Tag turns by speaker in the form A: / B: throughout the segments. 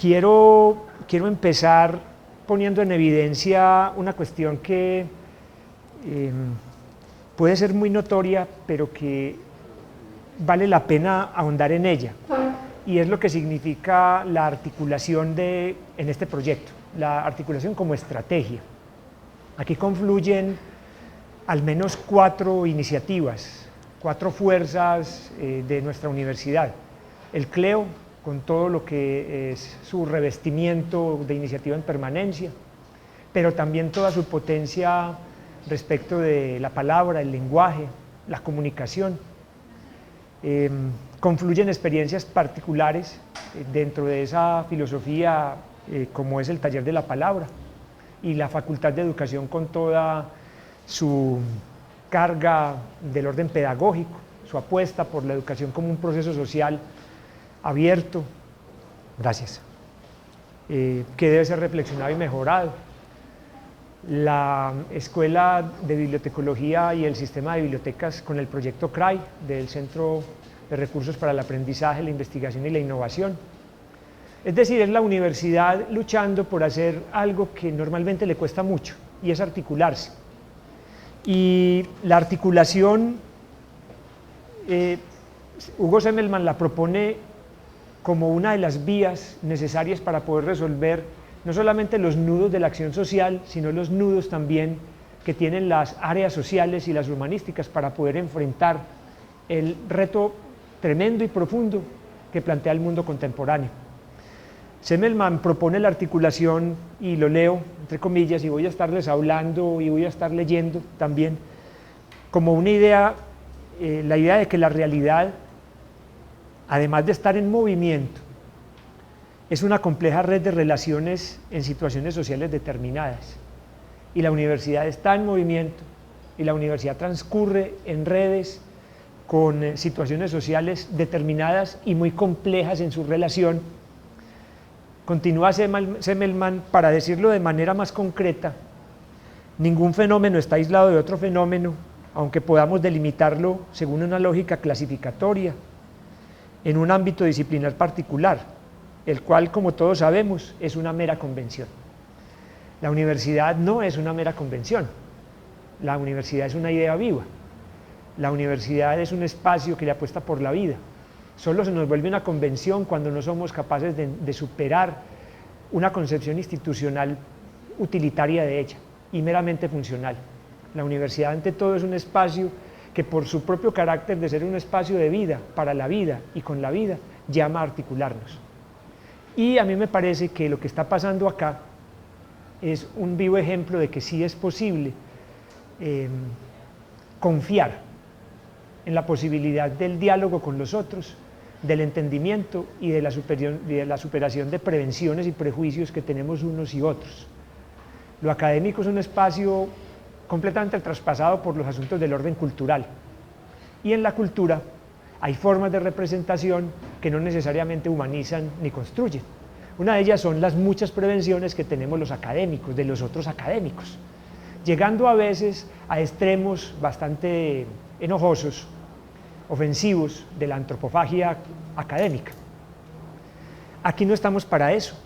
A: quiero empezar poniendo en evidencia una cuestión que puede ser muy notoria, pero que vale la pena ahondar en ella, y es lo que significa la articulación en este proyecto, la articulación como estrategia. Aquí confluyen al menos 4 iniciativas, 4 fuerzas de nuestra universidad. El CLEO, con todo lo que es su revestimiento de iniciativa en permanencia, pero también toda su potencia respecto de la palabra, el lenguaje, la comunicación. Confluyen experiencias particulares dentro de esa filosofía, como es el taller de la palabra, y la Facultad de Educación con toda su carga del orden pedagógico, su apuesta por la educación como un proceso social abierto, gracias, que debe ser reflexionado y mejorado. La Escuela de Bibliotecología y el Sistema de Bibliotecas con el proyecto CRAI, del Centro de Recursos para el Aprendizaje, la Investigación y la Innovación. Es decir, es la universidad luchando por hacer algo que normalmente le cuesta mucho, y es articularse. Y la articulación, Hugo Semmelmann la propone como una de las vías necesarias para poder resolver no solamente los nudos de la acción social, sino los nudos también que tienen las áreas sociales y las humanísticas para poder enfrentar el reto tremendo y profundo que plantea el mundo contemporáneo. Semmelmann propone la articulación, y lo leo entre comillas, y voy a estarles hablando y voy a estar leyendo también, como una idea, la idea de que la realidad, además de estar en movimiento, es una compleja red de relaciones en situaciones sociales determinadas, y la universidad está en movimiento, y la universidad transcurre en redes con situaciones sociales determinadas y muy complejas en su relación. Continúa Semmelmann para decirlo de manera más concreta: ningún fenómeno está aislado de otro fenómeno, aunque podamos delimitarlo según una lógica clasificatoria en un ámbito disciplinar particular, el cual, como todos sabemos, es una mera convención. La universidad no es una mera convención, la universidad es una idea viva, la universidad es un espacio que le apuesta por la vida. Solo se nos vuelve una convención cuando no somos capaces de superar una concepción institucional utilitaria de ella y meramente funcional. La universidad, ante todo, es un espacio que, por su propio carácter de ser un espacio de vida, para la vida y con la vida, llama a articularnos. Y a mí me parece que lo que está pasando acá es un vivo ejemplo de que sí es posible confiar en la posibilidad del diálogo con los otros, del entendimiento y de la superación de prevenciones y prejuicios que tenemos unos y otros. Lo académico es un espacio completamente traspasado por los asuntos del orden cultural, y en la cultura hay formas de representación que no necesariamente humanizan ni construyen. Una de ellas son las muchas prevenciones que tenemos los académicos de los otros académicos, llegando a veces a extremos bastante enojosos, ofensivos, de la antropofagia académica. Aquí no estamos para eso,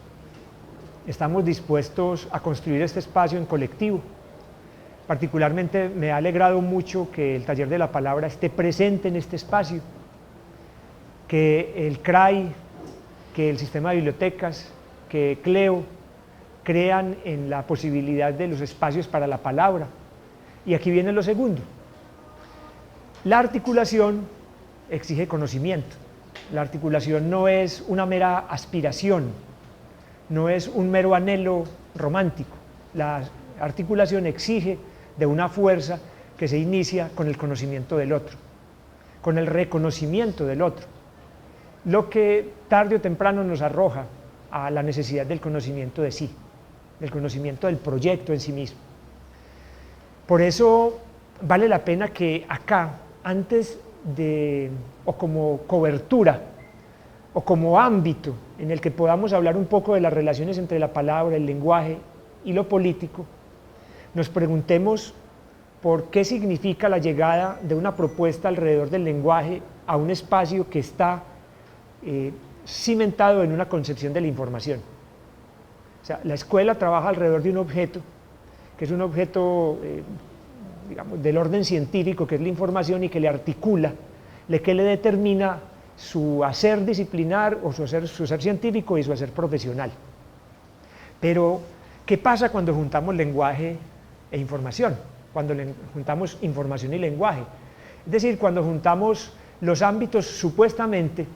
A: estamos dispuestos a construir este espacio en colectivo. Particularmente me ha alegrado mucho que el taller de la palabra esté presente en este espacio, que el CRAI, que el sistema de bibliotecas, que CLEO crean en la posibilidad de los espacios para la palabra. Y aquí viene lo segundo: la articulación exige conocimiento. La articulación no es una mera aspiración, no es un mero anhelo romántico. La articulación exige de una fuerza que se inicia con el conocimiento del otro, con el reconocimiento del otro, lo que tarde o temprano nos arroja a la necesidad del conocimiento de sí, del conocimiento del proyecto en sí mismo. Por eso vale la pena que acá, antes de, o como cobertura, o como ámbito en el que podamos hablar un poco de las relaciones entre la palabra, el lenguaje y lo político, nos preguntemos por qué significa la llegada de una propuesta alrededor del lenguaje a un espacio que está cimentado en una concepción de la información. O sea, la escuela trabaja alrededor de un objeto, que es un objeto, digamos, del orden científico, que es la información, y que le articula, que le determina su hacer disciplinar o su hacer científico y su hacer profesional. Pero, ¿qué pasa cuando juntamos lenguaje e información? Cuando juntamos información y lenguaje. Es decir, cuando juntamos los ámbitos supuestamente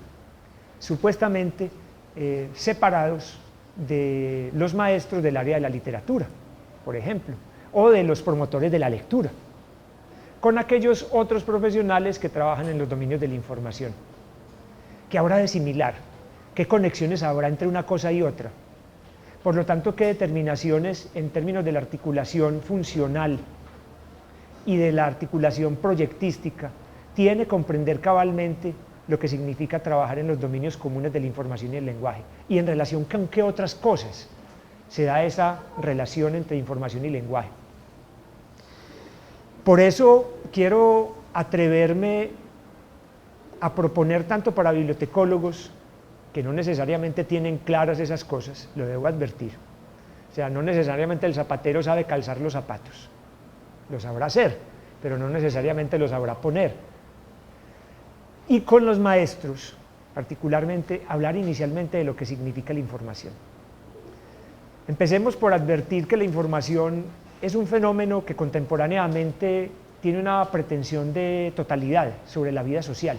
A: separados de los maestros del área de la literatura, por ejemplo, o de los promotores de la lectura, con aquellos otros profesionales que trabajan en los dominios de la información. ¿Qué habrá de similar? ¿Qué conexiones habrá entre una cosa y otra? Por lo tanto, ¿qué determinaciones en términos de la articulación funcional y de la articulación proyectística tiene comprender cabalmente lo que significa trabajar en los dominios comunes de la información y el lenguaje? ¿Y en relación con qué otras cosas se da esa relación entre información y lenguaje? Por eso quiero atreverme a proponer, tanto para bibliotecólogos, que no necesariamente tienen claras esas cosas, lo debo advertir. O sea, no necesariamente el zapatero sabe calzar los zapatos, lo sabrá hacer, pero no necesariamente los sabrá poner. Y con los maestros, particularmente, hablar inicialmente de lo que significa la información. Empecemos por advertir que la información es un fenómeno que contemporáneamente tiene una pretensión de totalidad sobre la vida social,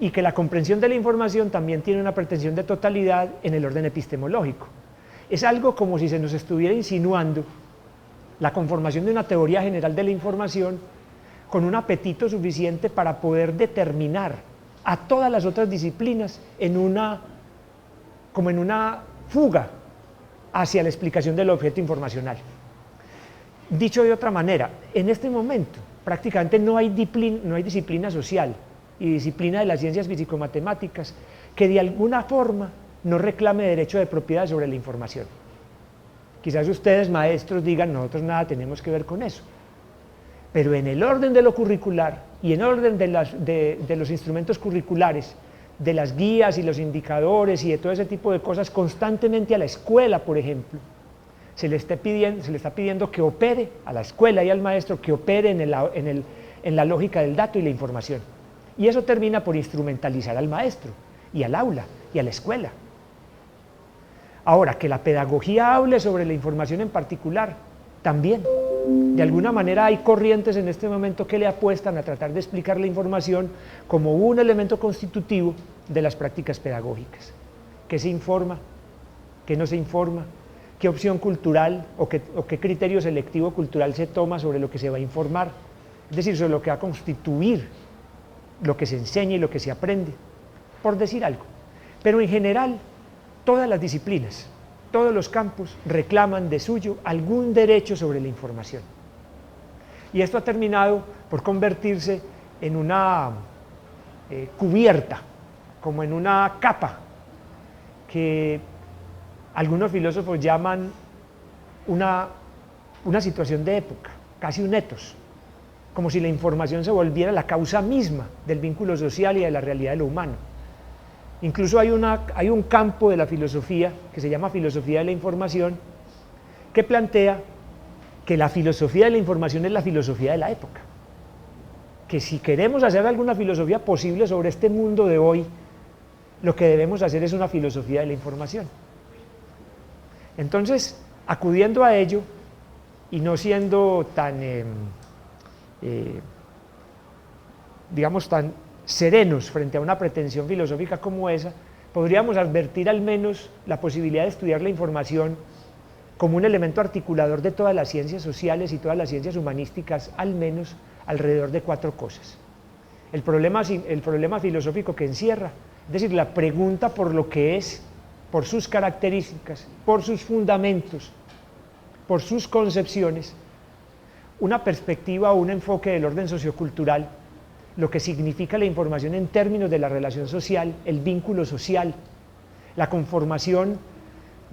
A: y que la comprensión de la información también tiene una pretensión de totalidad en el orden epistemológico. Es algo como si se nos estuviera insinuando la conformación de una teoría general de la información con un apetito suficiente para poder determinar a todas las otras disciplinas como en una fuga hacia la explicación del objeto informacional. Dicho de otra manera, en este momento prácticamente no hay disciplina social y disciplina de las ciencias físico-matemáticas que de alguna forma no reclame derecho de propiedad sobre la información. Quizás ustedes, maestros, digan, nosotros nada tenemos que ver con eso. Pero en el orden de lo curricular y en el orden de los instrumentos curriculares, de las guías y los indicadores y de todo ese tipo de cosas, constantemente a la escuela, por ejemplo, se le está pidiendo que opere, a la escuela y al maestro, que opere en la lógica del dato y la información. Y eso termina por instrumentalizar al maestro, y al aula, y a la escuela. Ahora, que la pedagogía hable sobre la información en particular, también. De alguna manera hay corrientes en este momento que le apuestan a tratar de explicar la información como un elemento constitutivo de las prácticas pedagógicas. ¿Qué se informa? ¿Qué no se informa? ¿Qué opción cultural o qué criterio selectivo cultural se toma sobre lo que se va a informar? Es decir, sobre lo que va a constituir lo que se enseña y lo que se aprende, por decir algo. Pero en general, todas las disciplinas, todos los campos reclaman de suyo algún derecho sobre la información. Y esto ha terminado por convertirse en una cubierta, como en una capa, que algunos filósofos llaman una situación de época, casi un etos, como si la información se volviera la causa misma del vínculo social y de la realidad de lo humano. Incluso hay un campo de la filosofía que se llama filosofía de la información, que plantea que la filosofía de la información es la filosofía de la época, que si queremos hacer alguna filosofía posible sobre este mundo de hoy, lo que debemos hacer es una filosofía de la información. Entonces, acudiendo a ello y no siendo tan tan serenos frente a una pretensión filosófica como esa, podríamos advertir al menos la posibilidad de estudiar la información como un elemento articulador de todas las ciencias sociales y todas las ciencias humanísticas, al menos alrededor de 4 cosas. El problema filosófico que encierra, es decir, la pregunta por lo que es, por sus características, por sus fundamentos, por sus concepciones, una perspectiva o un enfoque del orden sociocultural, lo que significa la información en términos de la relación social, el vínculo social, la conformación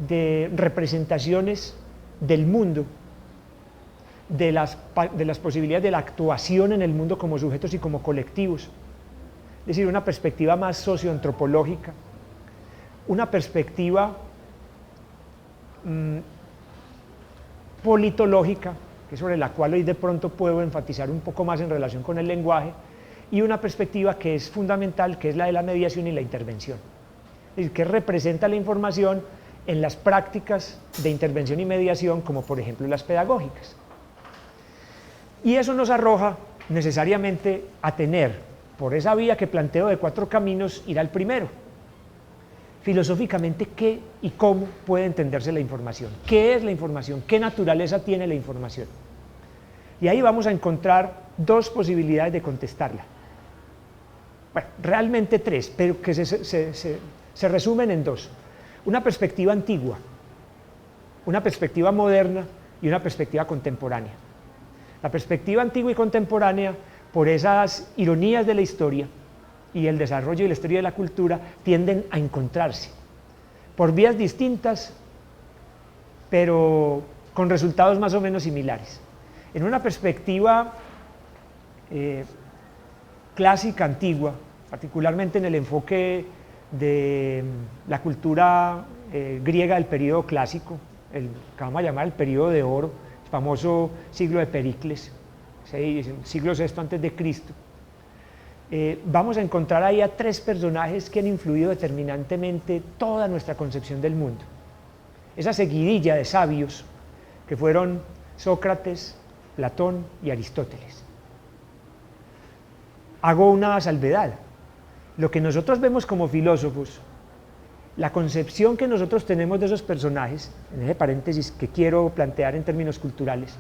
A: de representaciones del mundo, de las posibilidades de la actuación en el mundo como sujetos y como colectivos, es decir, una perspectiva más socioantropológica, una perspectiva politológica, que es sobre la cual hoy de pronto puedo enfatizar un poco más en relación con el lenguaje, y una perspectiva que es fundamental, que es la de la mediación y la intervención. Es decir, que representa la información en las prácticas de intervención y mediación, como por ejemplo las pedagógicas. Y eso nos arroja necesariamente a tener, por esa vía que planteo de 4 caminos, ir al primero. Filosóficamente, ¿qué y cómo puede entenderse la información? ¿Qué es la información? ¿Qué naturaleza tiene la información? Y ahí vamos a encontrar 2 posibilidades de contestarla. Bueno, realmente 3, pero que se resumen en 2. Una perspectiva antigua, una perspectiva moderna y una perspectiva contemporánea. La perspectiva antigua y contemporánea, por esas ironías de la historia y el desarrollo y la historia de la cultura, tienden a encontrarse por vías distintas, pero con resultados más o menos similares. En una perspectiva clásica, antigua, particularmente en el enfoque de la cultura griega del periodo clásico, el que vamos a llamar el periodo de oro, el famoso siglo de Pericles, siglo VI antes de Cristo. Vamos a encontrar ahí a 3 personajes que han influido determinantemente toda nuestra concepción del mundo. Esa seguidilla de sabios que fueron Sócrates, Platón y Aristóteles. Hago una salvedad. Lo que nosotros vemos como filósofos, la concepción que nosotros tenemos de esos personajes, en ese paréntesis que quiero plantear en términos culturales,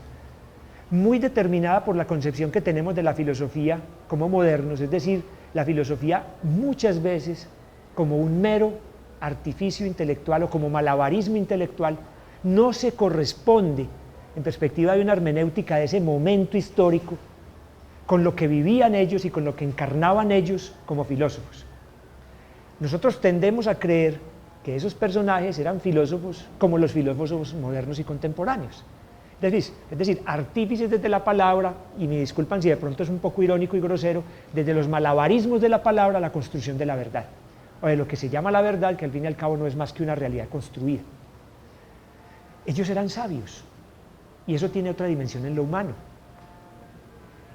A: muy determinada por la concepción que tenemos de la filosofía como modernos, es decir, la filosofía muchas veces como un mero artificio intelectual o como malabarismo intelectual, no se corresponde, en perspectiva de una hermenéutica de ese momento histórico, con lo que vivían ellos y con lo que encarnaban ellos como filósofos. Nosotros tendemos a creer que esos personajes eran filósofos como los filósofos modernos y contemporáneos. Es decir, artífices desde la palabra, y me disculpan si de pronto es un poco irónico y grosero, desde los malabarismos de la palabra a la construcción de la verdad, o de lo que se llama la verdad, que al fin y al cabo no es más que una realidad construida. Ellos eran sabios, y eso tiene otra dimensión en lo humano.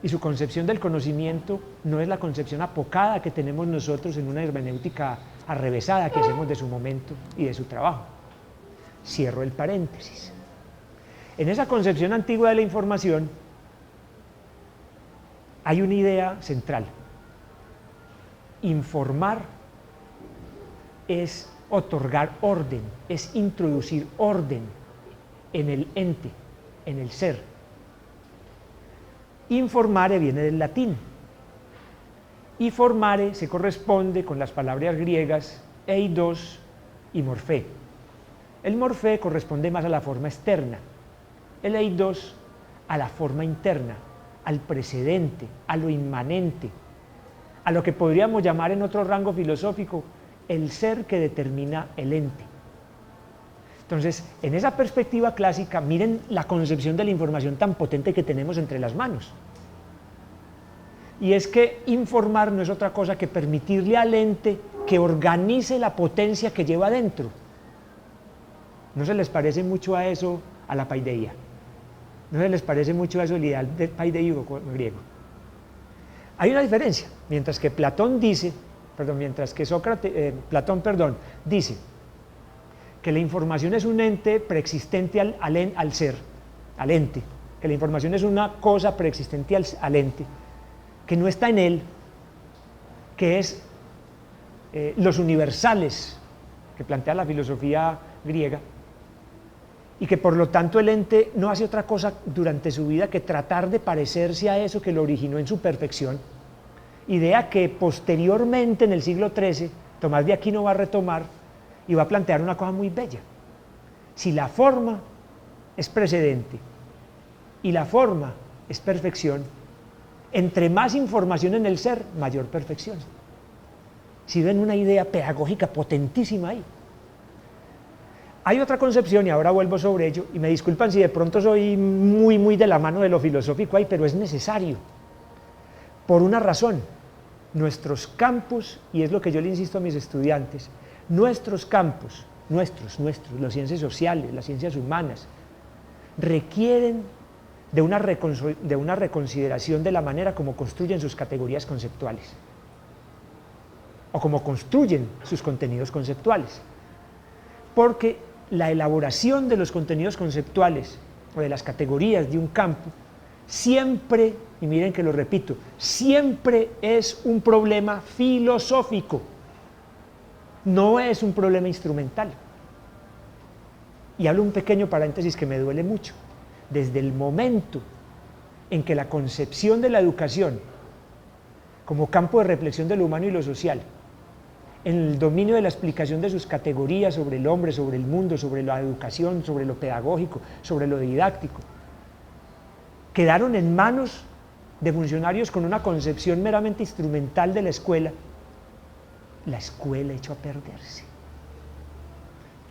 A: Y su concepción del conocimiento no es la concepción apocada que tenemos nosotros en una hermenéutica arrevesada que hacemos de su momento y de su trabajo. Cierro el paréntesis. En esa concepción antigua de la información hay una idea central. Informar es otorgar orden, es introducir orden en el ente, en el ser. Informare viene del latín, y formare se corresponde con las palabras griegas eidos y morfé. El morfé corresponde más a la forma externa, el eidos a la forma interna, al precedente, a lo inmanente, a lo que podríamos llamar en otro rango filosófico el ser que determina el ente. Entonces, en esa perspectiva clásica, miren la concepción de la información tan potente que tenemos entre las manos. Y es que informar no es otra cosa que permitirle al ente que organice la potencia que lleva dentro. ¿No se les parece mucho a eso a la paideia? ¿No se les parece mucho a eso el ideal del paideico griego? Hay una diferencia. Mientras que Platón dice que la información es un ente preexistente al ser, al ente, que la información es una cosa preexistente al ente, que no está en él, que es los universales que plantea la filosofía griega, y que por lo tanto el ente no hace otra cosa durante su vida que tratar de parecerse a eso que lo originó en su perfección, idea que posteriormente en el siglo XIII Tomás de Aquino va a retomar y va a plantear una cosa muy bella. Si la forma es precedente y la forma es perfección, entre más información en el ser, mayor perfección. Si ven una idea pedagógica potentísima ahí. Hay otra concepción, y ahora vuelvo sobre ello, y me disculpan si de pronto soy muy de la mano de lo filosófico ahí, pero es necesario. Por una razón, nuestros campos, y es lo que yo le insisto a mis estudiantes, nuestros campos, las ciencias sociales, las ciencias humanas, requieren de una reconsideración de la manera como construyen sus categorías conceptuales o como construyen sus contenidos conceptuales. Porque la elaboración de los contenidos conceptuales o de las categorías de un campo siempre, y miren que lo repito, siempre es un problema filosófico, no es un problema instrumental. Y hablo un pequeño paréntesis que me duele mucho. Desde el momento en que la concepción de la educación como campo de reflexión de lo humano y lo social, en el dominio de la explicación de sus categorías sobre el hombre, sobre el mundo, sobre la educación, sobre lo pedagógico, sobre lo didáctico, quedaron en manos de funcionarios con una concepción meramente instrumental de la escuela echó a perderse.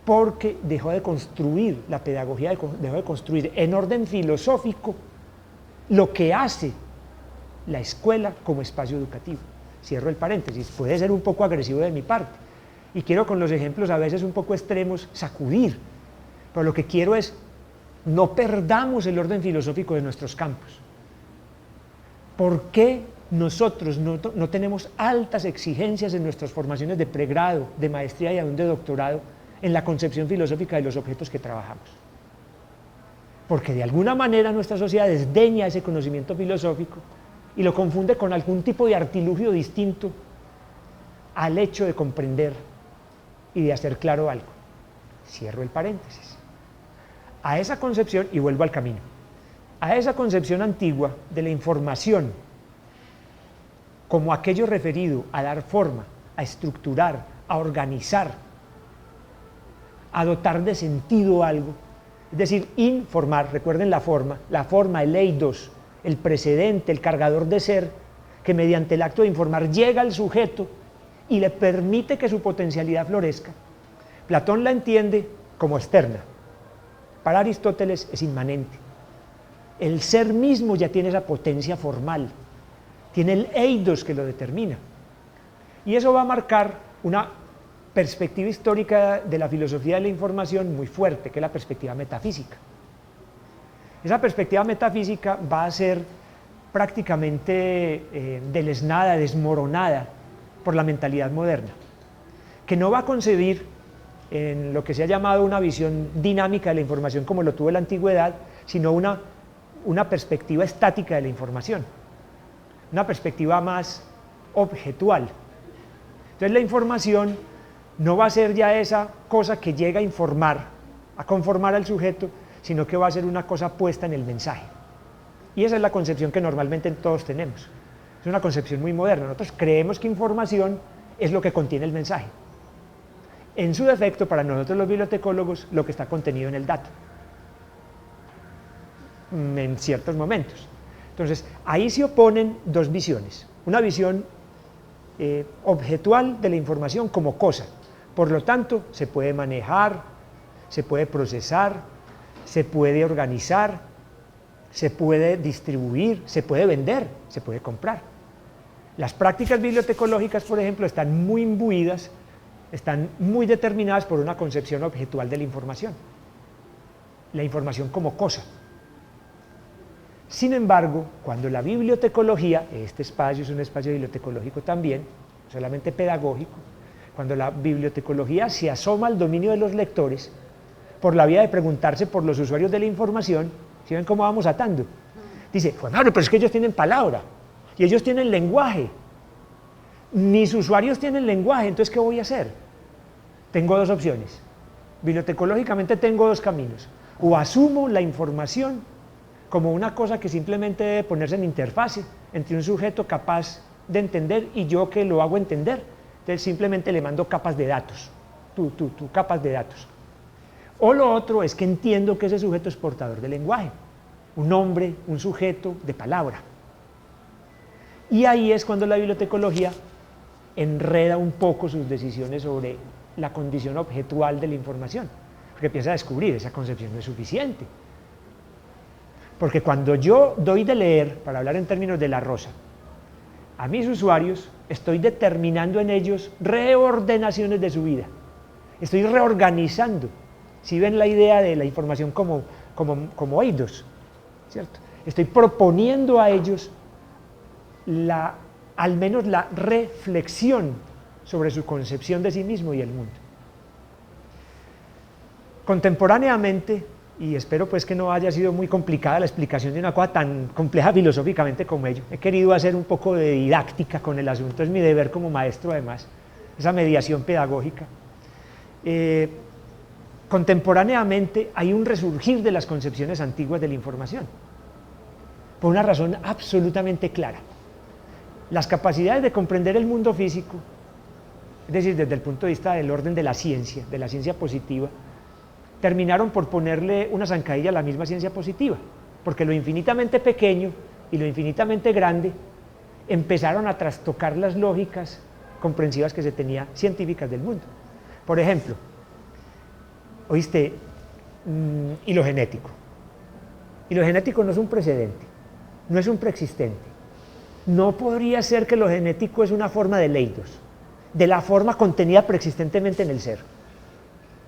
A: Porque dejó de construir la pedagogía, dejó de construir en orden filosófico lo que hace la escuela como espacio educativo. Cierro el paréntesis, puede ser un poco agresivo de mi parte, y quiero con los ejemplos a veces un poco extremos sacudir, pero lo que quiero es, no perdamos el orden filosófico de nuestros campos. ¿Por qué nosotros no tenemos altas exigencias en nuestras formaciones de pregrado, de maestría y aún de doctorado en la concepción filosófica de los objetos que trabajamos? Porque de alguna manera nuestra sociedad desdeña ese conocimiento filosófico y lo confunde con algún tipo de artilugio distinto al hecho de comprender y de hacer claro algo. Cierro el paréntesis. A esa concepción, y vuelvo al camino, a esa concepción antigua de la información como aquello referido a dar forma, a estructurar, a organizar, a dotar de sentido algo, es decir, informar, recuerden la forma, el eidos, el precedente, el cargador de ser, que mediante el acto de informar llega al sujeto y le permite que su potencialidad florezca. Platón la entiende como externa, para Aristóteles es inmanente. El ser mismo ya tiene esa potencia formal, tiene el eidos que lo determina. Y eso va a marcar una perspectiva histórica de la filosofía de la información muy fuerte, que es la perspectiva metafísica. Esa perspectiva metafísica va a ser prácticamente deleznada, desmoronada por la mentalidad moderna, que no va a concebir en lo que se ha llamado una visión dinámica de la información como lo tuvo la antigüedad, sino una perspectiva estática de la información, una perspectiva más objetual. Entonces la información no va a ser ya esa cosa que llega a informar, a conformar al sujeto, sino que va a ser una cosa puesta en el mensaje. Y esa es la concepción que normalmente todos tenemos. Es una concepción muy moderna. Nosotros creemos que información es lo que contiene el mensaje. En su defecto, para nosotros los bibliotecólogos, lo que está contenido en el dato, en ciertos momentos. Entonces, ahí se oponen dos visiones. Una visión objetual de la información como cosa. Por lo tanto, se puede manejar, se puede procesar, se puede organizar, se puede distribuir, se puede vender, se puede comprar. Las prácticas bibliotecológicas, por ejemplo, están muy imbuidas, están muy determinadas por una concepción objetual de la información como cosa. Sin embargo, cuando la bibliotecología, este espacio es un espacio bibliotecológico también, no solamente pedagógico, cuando la bibliotecología se asoma al dominio de los lectores, por la vía de preguntarse por los usuarios de la información, ¿sí ven cómo vamos atando? Dice, bueno, pero es que ellos tienen palabra, y ellos tienen lenguaje, mis usuarios tienen lenguaje, entonces ¿qué voy a hacer? Tengo dos opciones, bibliotecológicamente tengo dos caminos, o asumo la información como una cosa que simplemente debe ponerse en interfase entre un sujeto capaz de entender y yo que lo hago entender, entonces simplemente le mando capas de datos, capas de datos. O lo otro es que entiendo que ese sujeto es portador de lenguaje, un hombre, un sujeto de palabra. Y ahí es cuando la bibliotecología enreda un poco sus decisiones sobre la condición objetual de la información, porque empieza a descubrir esa concepción no es suficiente. Porque cuando yo doy de leer, para hablar en términos de La Rosa, a mis usuarios, estoy determinando en ellos reordenaciones de su vida, estoy reorganizando. Si ven la idea de la información como eidos, ¿cierto? Estoy proponiendo a ellos al menos la reflexión sobre su concepción de sí mismo y el mundo. Contemporáneamente, y espero pues que no haya sido muy complicada la explicación de una cosa tan compleja filosóficamente como ello, he querido hacer un poco de didáctica con el asunto, es mi deber como maestro además, esa mediación pedagógica. Contemporáneamente hay un resurgir de las concepciones antiguas de la información, por una razón absolutamente clara. Las capacidades de comprender el mundo físico, es decir, desde el punto de vista del orden de la ciencia positiva, terminaron por ponerle una zancadilla a la misma ciencia positiva, porque lo infinitamente pequeño y lo infinitamente grande empezaron a trastocar las lógicas comprensivas que se tenía científicas del mundo. Por ejemplo, oíste, y lo genético. Y lo genético no es un precedente, no es un preexistente. No podría ser que lo genético es una forma de eidos, de la forma contenida preexistentemente en el ser.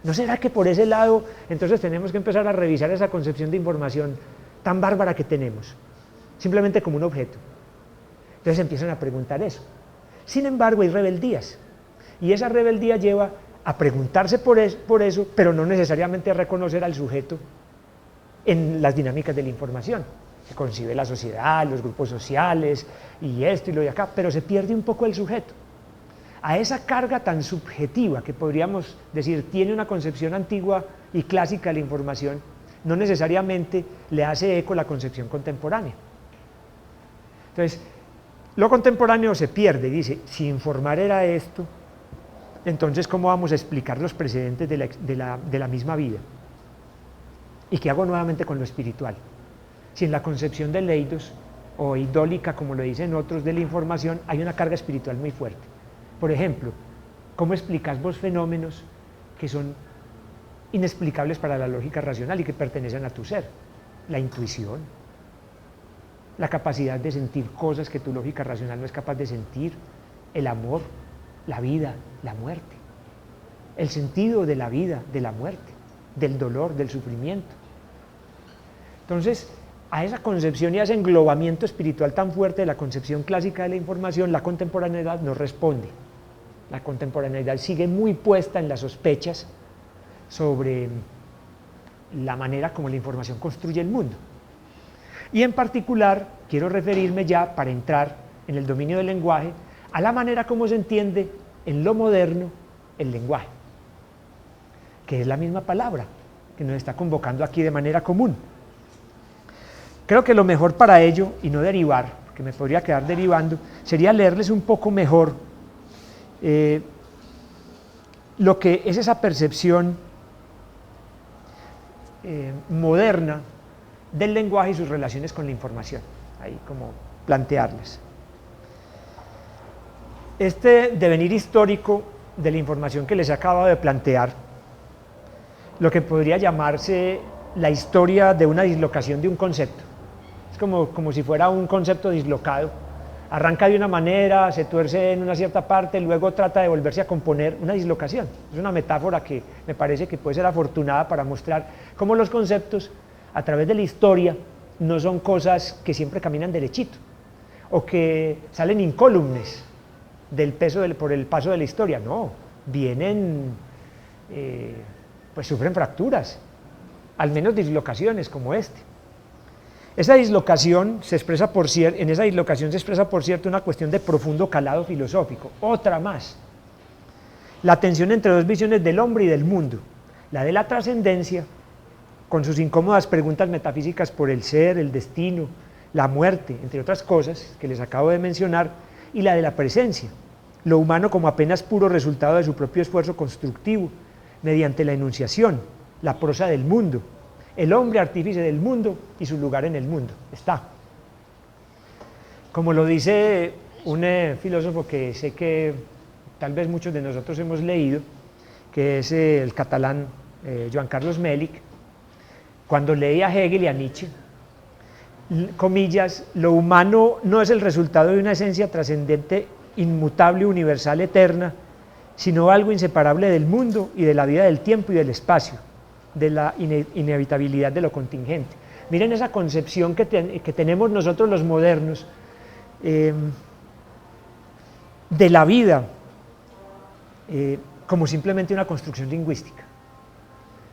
A: ¿No será que por ese lado entonces tenemos que empezar a revisar esa concepción de información tan bárbara que tenemos, simplemente como un objeto? Entonces empiezan a preguntar eso. Sin embargo, hay rebeldías, y esa rebeldía lleva a preguntarse por eso, pero no necesariamente a reconocer al sujeto en las dinámicas de la información. Se concibe la sociedad, los grupos sociales, y esto y lo de acá, pero se pierde un poco el sujeto. A esa carga tan subjetiva que podríamos decir tiene una concepción antigua y clásica de la información, no necesariamente le hace eco la concepción contemporánea. Entonces, lo contemporáneo se pierde, dice, si informar era esto, entonces ¿cómo vamos a explicar los precedentes de la misma vida? ¿Y qué hago nuevamente con lo espiritual? Si en la concepción del eidos, o eidólica, como lo dicen otros, de la información, hay una carga espiritual muy fuerte. Por ejemplo, ¿cómo explicas vos fenómenos que son inexplicables para la lógica racional y que pertenecen a tu ser? La intuición, la capacidad de sentir cosas que tu lógica racional no es capaz de sentir, el amor, la vida, la muerte, el sentido de la vida, de la muerte, del dolor, del sufrimiento. Entonces, a esa concepción y a ese englobamiento espiritual tan fuerte de la concepción clásica de la información, la contemporaneidad no responde. La contemporaneidad sigue muy puesta en las sospechas sobre la manera como la información construye el mundo. Y en particular, quiero referirme ya, para entrar en el dominio del lenguaje, a la manera como se entiende en lo moderno el lenguaje, que es la misma palabra que nos está convocando aquí de manera común. Creo que lo mejor para ello, y no derivar, porque me podría quedar derivando, sería leerles un poco mejor lo que es esa percepción moderna del lenguaje y sus relaciones con la información, ahí como plantearlas. Este devenir histórico de la información que les acabo de plantear, lo que podría llamarse la historia de una dislocación de un concepto, es como si fuera un concepto dislocado. Arranca de una manera, se tuerce en una cierta parte, luego trata de volverse a componer, una dislocación. Es una metáfora que me parece que puede ser afortunada para mostrar cómo los conceptos, a través de la historia, no son cosas que siempre caminan derechito, o que salen incólumes por el paso de la historia, no, vienen, pues sufren fracturas, al menos dislocaciones como este. Esa dislocación se expresa en esa dislocación se expresa, por cierto, una cuestión de profundo calado filosófico, otra más. La tensión entre dos visiones del hombre y del mundo, la de la trascendencia, con sus incómodas preguntas metafísicas por el ser, el destino, la muerte, entre otras cosas que les acabo de mencionar, y la de la presencia, lo humano como apenas puro resultado de su propio esfuerzo constructivo, mediante la enunciación, la prosa del mundo, el hombre artífice del mundo y su lugar en el mundo. Está. Como lo dice un filósofo que sé que tal vez muchos de nosotros hemos leído, que es el catalán Joan Carlos Melic, cuando leía a Hegel y a Nietzsche, comillas, lo humano no es el resultado de una esencia trascendente, inmutable, universal, eterna, sino algo inseparable del mundo y de la vida del tiempo y del espacio, de la inevitabilidad de lo contingente. Miren esa concepción que tenemos nosotros los modernos de la vida como simplemente una construcción lingüística.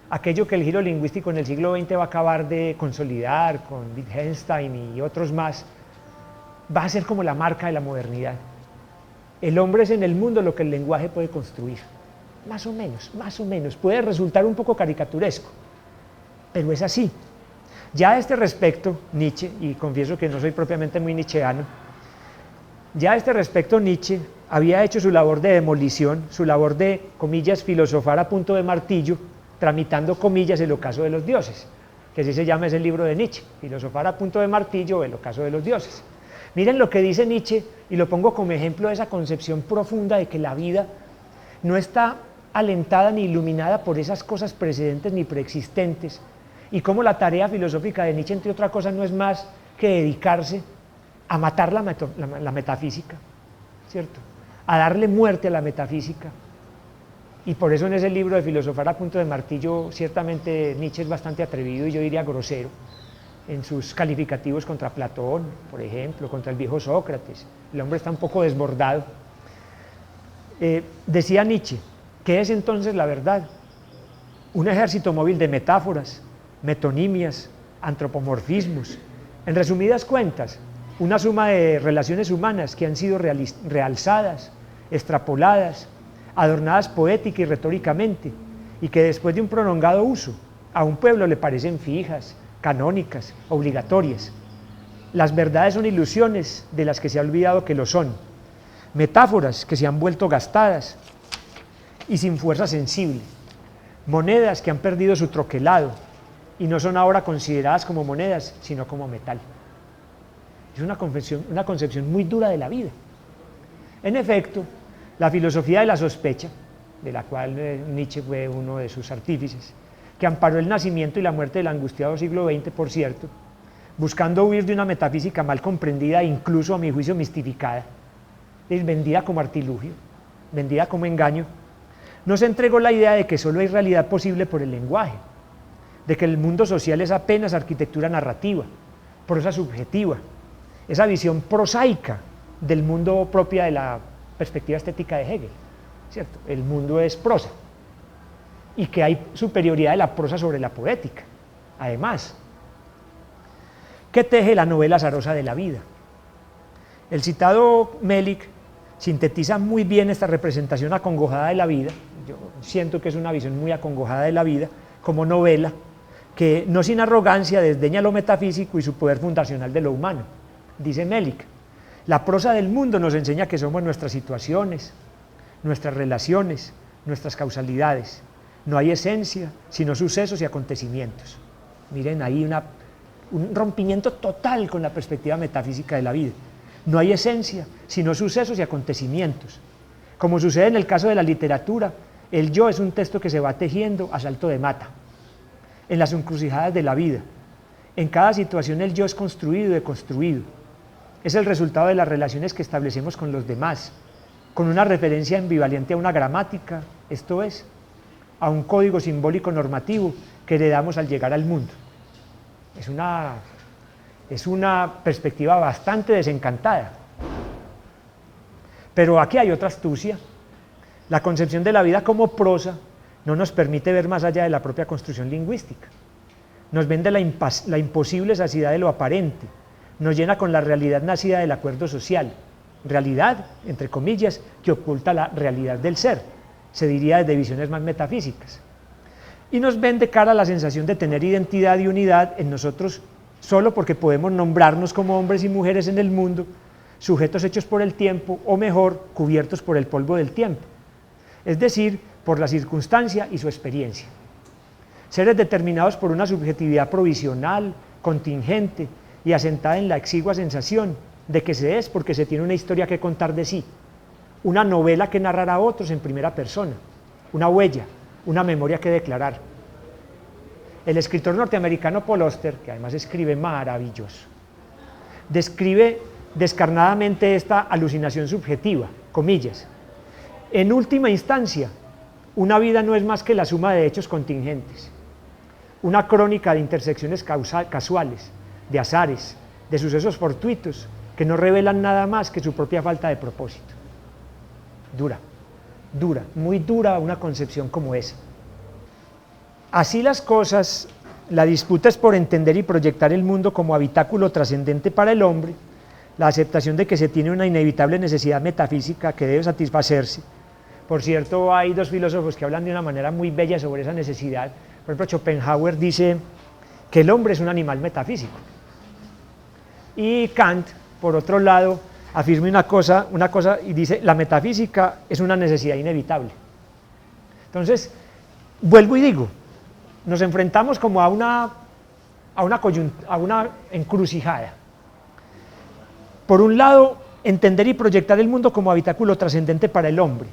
A: Aquello que el giro lingüístico en el siglo XX va a acabar de consolidar con Wittgenstein y otros más, va a ser como la marca de la modernidad. El hombre es en el mundo lo que el lenguaje puede construir. Más o menos. Puede resultar un poco caricaturesco, pero es así. Ya a este respecto, Nietzsche, y confieso que no soy propiamente muy nietzscheano, ya a este respecto Nietzsche había hecho su labor de demolición, su labor de, comillas, filosofar a punto de martillo, tramitando, comillas, el ocaso de los dioses, que así se llama ese libro de Nietzsche, filosofar a punto de martillo, el ocaso de los dioses. Miren lo que dice Nietzsche, y lo pongo como ejemplo de esa concepción profunda de que la vida no está alentada ni iluminada por esas cosas precedentes ni preexistentes, y cómo la tarea filosófica de Nietzsche, entre otras cosas, no es más que dedicarse a matar la metafísica, ¿cierto? A darle muerte a la metafísica. Y por eso en ese libro de Filosofar a punto de martillo, ciertamente Nietzsche es bastante atrevido y yo diría grosero en sus calificativos contra Platón, por ejemplo, contra el viejo Sócrates. El hombre está un poco desbordado. Decía Nietzsche, ¿qué es entonces la verdad? Un ejército móvil de metáforas, metonimias, antropomorfismos. En resumidas cuentas, una suma de relaciones humanas que han sido realzadas, extrapoladas, adornadas poética y retóricamente, y que después de un prolongado uso, a un pueblo le parecen fijas, canónicas, obligatorias. Las verdades son ilusiones de las que se ha olvidado que lo son, metáforas que se han vuelto gastadas y sin fuerza sensible, monedas que han perdido su troquelado y no son ahora consideradas como monedas, sino como metal. Es una concepción muy dura de la vida. En efecto, la filosofía de la sospecha, de la cual Nietzsche fue uno de sus artífices, que amparó el nacimiento y la muerte del angustiado siglo XX, por cierto, buscando huir de una metafísica mal comprendida e incluso, a mi juicio, mistificada, vendida como artilugio, vendida como engaño, nos entregó la idea de que solo hay realidad posible por el lenguaje, de que el mundo social es apenas arquitectura narrativa, prosa subjetiva, esa visión prosaica del mundo propia de la perspectiva estética de Hegel, ¿cierto? El mundo es prosa, y que hay superioridad de la prosa sobre la poética. Además, ¿qué teje la novela azarosa de la vida? El citado Melik sintetiza muy bien esta representación acongojada de la vida. Yo siento que es una visión muy acongojada de la vida como novela, que no sin arrogancia desdeña lo metafísico y su poder fundacional de lo humano. Dice Melik, la prosa del mundo nos enseña que somos nuestras situaciones, nuestras relaciones, nuestras causalidades. No hay esencia, sino sucesos y acontecimientos. Miren ahí un rompimiento total con la perspectiva metafísica de la vida. No hay esencia, sino sucesos y acontecimientos. Como sucede en el caso de la literatura, el yo es un texto que se va tejiendo a salto de mata, en las encrucijadas de la vida. En cada situación el yo es construido y deconstruido. Es el resultado de las relaciones que establecemos con los demás, con una referencia ambivalente a una gramática, esto es, a un código simbólico normativo que heredamos al llegar al mundo. Es una perspectiva bastante desencantada. Pero aquí hay otra astucia. La concepción de la vida como prosa no nos permite ver más allá de la propia construcción lingüística. Nos vende la imposible saciedad de lo aparente, nos llena con la realidad nacida del acuerdo social, realidad, entre comillas, que oculta la realidad del ser, se diría desde visiones más metafísicas, y nos vende cara a la sensación de tener identidad y unidad en nosotros solo porque podemos nombrarnos como hombres y mujeres en el mundo, sujetos hechos por el tiempo, o mejor, cubiertos por el polvo del tiempo, es decir, por la circunstancia y su experiencia. Seres determinados por una subjetividad provisional, contingente y asentada en la exigua sensación de que se es porque se tiene una historia que contar de sí, una novela que narrar a otros en primera persona, una huella, una memoria que declarar. El escritor norteamericano Paul Auster, que además escribe maravilloso, describe descarnadamente esta alucinación subjetiva, comillas, En última instancia, una vida no es más que la suma de hechos contingentes, una crónica de intersecciones casuales, de azares, de sucesos fortuitos, que no revelan nada más que su propia falta de propósito. Dura, dura, muy dura una concepción como esa. Así las cosas, la disputa es por entender y proyectar el mundo como habitáculo trascendente para el hombre, la aceptación de que se tiene una inevitable necesidad metafísica que debe satisfacerse. Por cierto, hay dos filósofos que hablan de una manera muy bella sobre esa necesidad. Por ejemplo, Schopenhauer dice que el hombre es un animal metafísico. Y Kant, por otro lado, afirma una cosa y dice, la metafísica es una necesidad inevitable. Entonces, vuelvo y digo, nos enfrentamos como a una encrucijada. Por un lado, entender y proyectar el mundo como habitáculo trascendente para el hombre.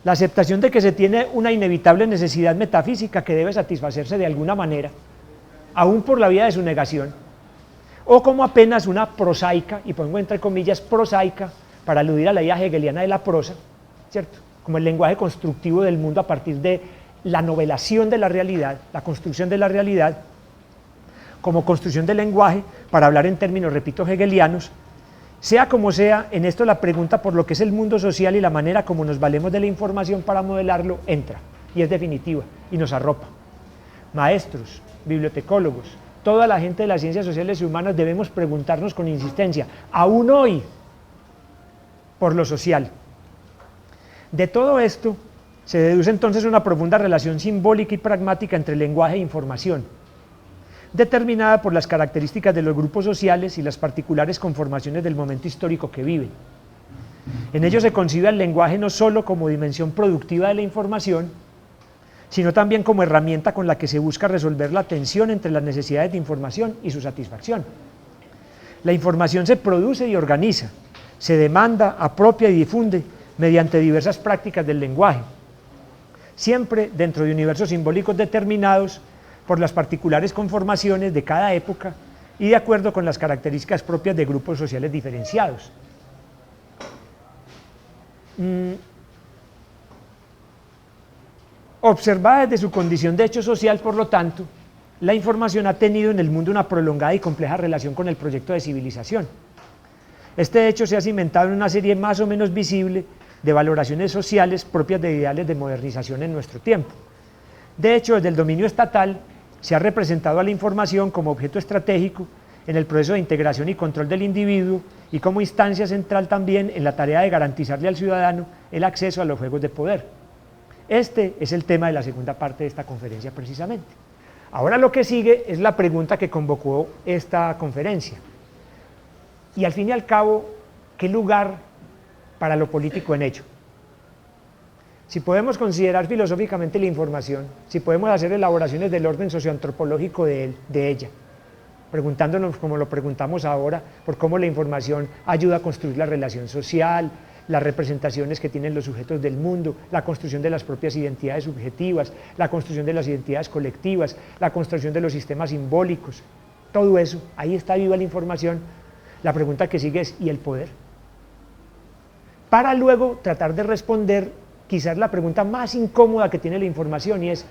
A: La aceptación de que se tiene una inevitable necesidad metafísica que debe satisfacerse de alguna manera, aún por la vía de su negación, o como apenas una prosaica, y pongo entre comillas prosaica, para aludir a la idea hegeliana de la prosa, ¿cierto? Como el lenguaje constructivo del mundo a partir de la novelación de la realidad, la construcción de la realidad, como construcción del lenguaje, para hablar en términos, repito, hegelianos. Sea como sea, en esto la pregunta por lo que es el mundo social y la manera como nos valemos de la información para modelarlo entra, y es definitiva, y nos arropa. Maestros, bibliotecólogos, toda la gente de las ciencias sociales y humanas debemos preguntarnos con insistencia, aún hoy, por lo social. De todo esto se deduce entonces una profunda relación simbólica y pragmática entre lenguaje e información, determinada por las características de los grupos sociales y las particulares conformaciones del momento histórico que viven. En ello se concibe el lenguaje no solo como dimensión productiva de la información, sino también como herramienta con la que se busca resolver la tensión entre las necesidades de información y su satisfacción. La información se produce y organiza, se demanda, apropia y difunde mediante diversas prácticas del lenguaje, siempre dentro de universos simbólicos determinados por las particulares conformaciones de cada época y de acuerdo con las características propias de grupos sociales diferenciados. Observada desde su condición de hecho social, por lo tanto, la información ha tenido en el mundo una prolongada y compleja relación con el proyecto de civilización. Este hecho se ha cimentado en una serie más o menos visible de valoraciones sociales propias de ideales de modernización en nuestro tiempo. De hecho, desde el dominio estatal se ha representado a la información como objeto estratégico en el proceso de integración y control del individuo y como instancia central también en la tarea de garantizarle al ciudadano el acceso a los juegos de poder. Este es el tema de la segunda parte de esta conferencia precisamente. Ahora lo que sigue es la pregunta que convocó esta conferencia. Y al fin y al cabo, ¿qué lugar para lo político en ello? Si podemos considerar filosóficamente la información, si podemos hacer elaboraciones del orden socioantropológico de ella, preguntándonos como lo preguntamos ahora, por cómo la información ayuda a construir la relación social, las representaciones que tienen los sujetos del mundo, la construcción de las propias identidades subjetivas, la construcción de las identidades colectivas, la construcción de los sistemas simbólicos, todo eso, ahí está viva la información. La pregunta que sigue es, ¿y el poder? Para luego tratar de responder quizás la pregunta más incómoda que tiene la información, y es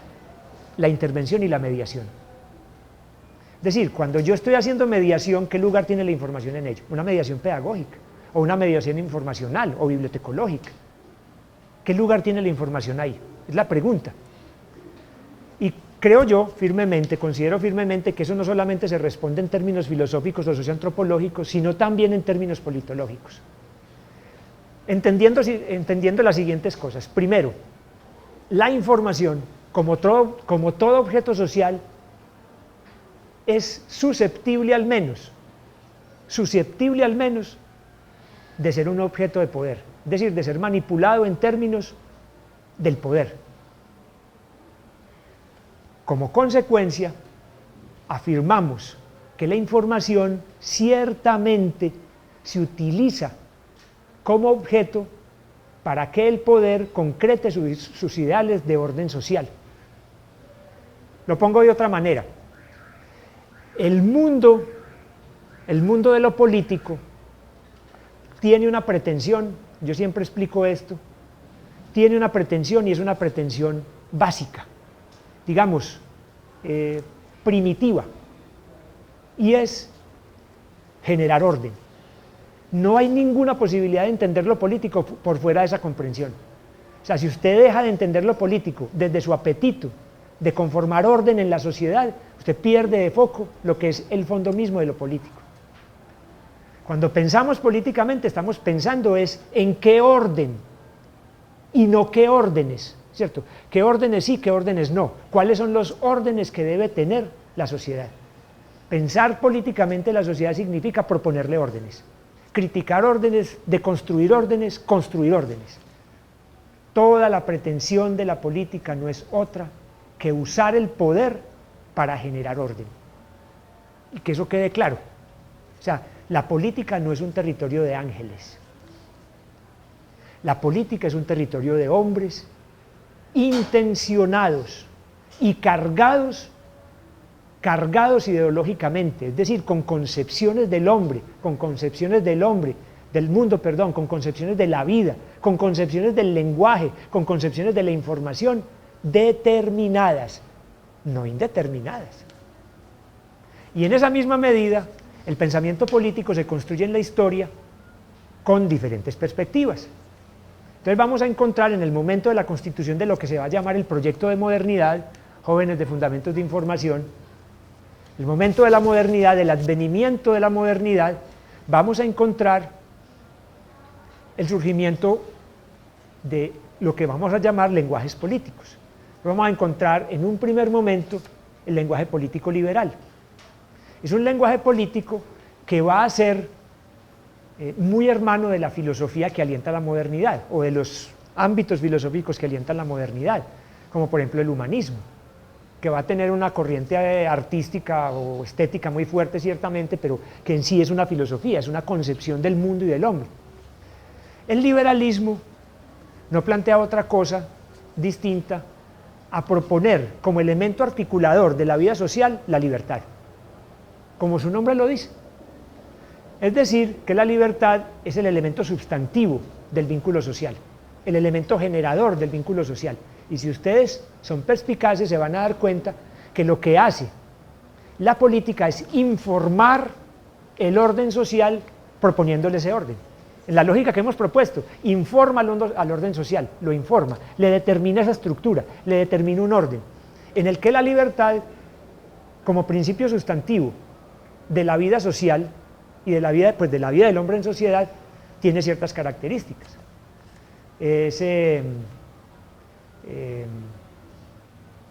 A: la intervención y la mediación. Es decir, cuando yo estoy haciendo mediación, ¿qué lugar tiene la información en ello? Una mediación pedagógica, o una mediación informacional o bibliotecológica. ¿Qué lugar tiene la información ahí? Es la pregunta. Y creo yo firmemente, considero firmemente que eso no solamente se responde en términos filosóficos o socioantropológicos, sino también en términos politológicos. Entendiendo las siguientes cosas. Primero, la información, como todo objeto social, es susceptible al menos de ser un objeto de poder, es decir, de ser manipulado en términos del poder. Como consecuencia, afirmamos que la información ciertamente se utiliza como objeto para que el poder concrete sus ideales de orden social. Lo pongo de otra manera. El mundo de lo político tiene una pretensión, yo siempre explico esto, tiene una pretensión y es una pretensión básica, digamos, primitiva, y es generar orden. No hay ninguna posibilidad de entender lo político por fuera de esa comprensión. O sea, si usted deja de entender lo político desde su apetito de conformar orden en la sociedad, usted pierde de foco lo que es el fondo mismo de lo político. Cuando pensamos políticamente, estamos pensando es en qué orden y no qué órdenes, ¿cierto? ¿Qué órdenes sí, qué órdenes no? ¿Cuáles son los órdenes que debe tener la sociedad? Pensar políticamente la sociedad significa proponerle órdenes, criticar órdenes, deconstruir órdenes, construir órdenes. Toda la pretensión de la política no es otra que usar el poder para generar orden. Y que eso quede claro. O sea, la política no es un territorio de ángeles. La política es un territorio de hombres intencionados y cargados ideológicamente, es decir, con concepciones del hombre, del mundo, con concepciones de la vida, con concepciones del lenguaje, con concepciones de la información determinadas, no indeterminadas. Y en esa misma medida, el pensamiento político se construye en la historia con diferentes perspectivas. Entonces vamos a encontrar en el momento de la constitución de lo que se va a llamar el proyecto de modernidad, jóvenes de Fundamentos de Información, el momento de la modernidad, del advenimiento de la modernidad, vamos a encontrar el surgimiento de lo que vamos a llamar lenguajes políticos. Vamos a encontrar en un primer momento el lenguaje político liberal. Es un lenguaje político que va a ser muy hermano de la filosofía que alienta la modernidad, o de los ámbitos filosóficos que alientan la modernidad, como por ejemplo el humanismo, que va a tener una corriente artística o estética muy fuerte ciertamente, pero que en sí es una filosofía, es una concepción del mundo y del hombre. El liberalismo no plantea otra cosa distinta a proponer como elemento articulador de la vida social la libertad, como su nombre lo dice. Es decir, que la libertad es el elemento sustantivo del vínculo social, el elemento generador del vínculo social. Y si ustedes son perspicaces se van a dar cuenta que lo que hace la política es informar el orden social proponiéndole ese orden. En la lógica que hemos propuesto, informa al orden social, lo informa, le determina esa estructura, le determina un orden, en el que la libertad, como principio sustantivo de la vida social y de la vida del hombre en sociedad, tiene ciertas características. Es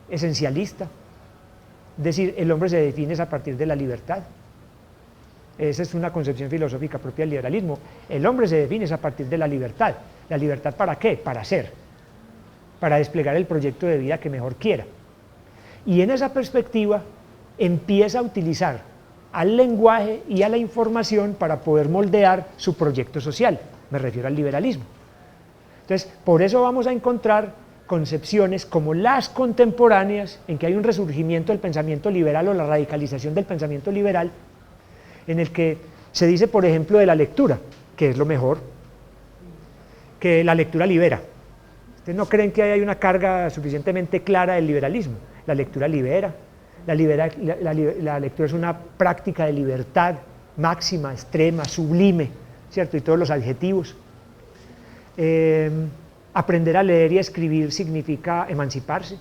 A: esencialista, es decir, el hombre se define a partir de la libertad. Esa es una concepción filosófica propia del liberalismo. El hombre se define a partir de la libertad. ¿La libertad para qué? Para ser, para desplegar el proyecto de vida que mejor quiera. Y en esa perspectiva empieza a utilizar al lenguaje y a la información para poder moldear su proyecto social. Me refiero al liberalismo. Entonces, por eso vamos a encontrar concepciones como las contemporáneas, en que hay un resurgimiento del pensamiento liberal o la radicalización del pensamiento liberal, en el que se dice, por ejemplo, de la lectura, que es lo mejor, que la lectura libera. ¿Ustedes no creen que hay una carga suficientemente clara del liberalismo? La lectura libera, la lectura es una práctica de libertad máxima, extrema, sublime, ¿cierto? Y todos los adjetivos. Aprender a leer y a escribir significa emanciparse,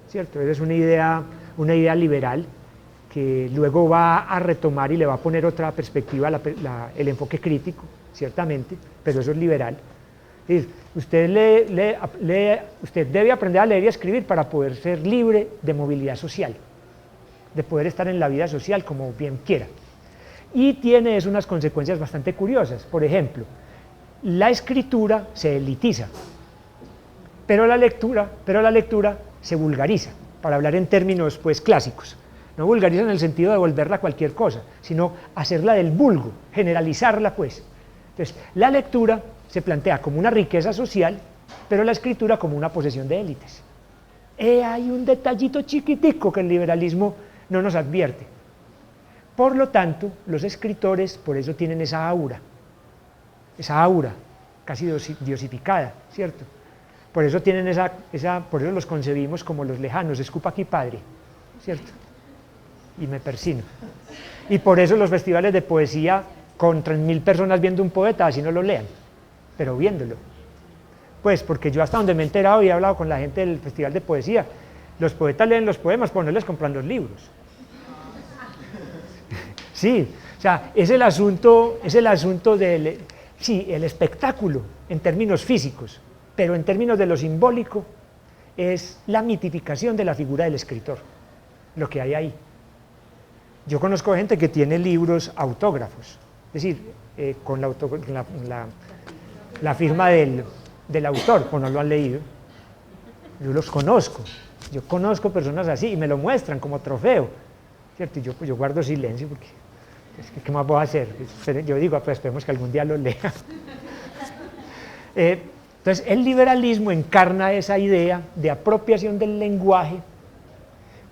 A: ¿cierto? Esa es una idea liberal, que luego va a retomar y le va a poner otra perspectiva, el enfoque crítico, ciertamente, pero eso es liberal. Es decir, usted debe aprender a leer y a escribir para poder ser libre de movilidad social, de poder estar en la vida social como bien quiera. Y tiene eso unas consecuencias bastante curiosas. Por ejemplo, la escritura se elitiza, pero la lectura se vulgariza, para hablar en términos pues clásicos. No vulgariza en el sentido de volverla cualquier cosa, sino hacerla del vulgo, generalizarla pues. Entonces, la lectura se plantea como una riqueza social, pero la escritura como una posesión de élites. Hay un detallito chiquitico que el liberalismo no nos advierte. Por lo tanto, los escritores por eso tienen esa aura casi diosificada, ¿cierto? Por eso tienen por eso los concebimos como los lejanos, escupa aquí padre, ¿cierto? Y me persino. Y por eso los festivales de poesía con 3.000 personas viendo un poeta, así no lo lean, pero viéndolo. Pues porque yo hasta donde me he enterado y he hablado con la gente del festival de poesía, los poetas leen los poemas, pero no les compran los libros. Sí, o sea, es el asunto del, sí, el espectáculo en términos físicos, pero en términos de lo simbólico es la mitificación de la figura del escritor, lo que hay ahí. Yo conozco gente que tiene libros autógrafos, es decir, con la firma del autor, o no lo han leído. Yo los conozco, yo conozco personas así y me lo muestran como trofeo, ¿cierto? Y yo guardo silencio porque, ¿qué más voy a hacer? Yo digo, pues esperemos que algún día lo lea. Entonces, el liberalismo encarna esa idea de apropiación del lenguaje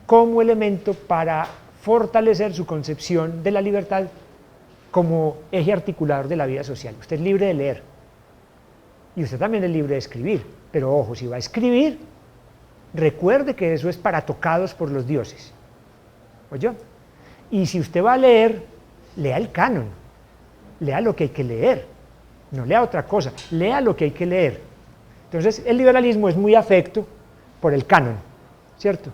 A: como elemento para fortalecer su concepción de la libertad como eje articulador de la vida social. Usted es libre de leer y usted también es libre de escribir, pero ojo, si va a escribir, recuerde que eso es para tocados por los dioses. ¿Oyó? Y si usted va a leer, lea el canon, lea lo que hay que leer, no lea otra cosa, lea lo que hay que leer. Entonces, el liberalismo es muy afecto por el canon, ¿cierto?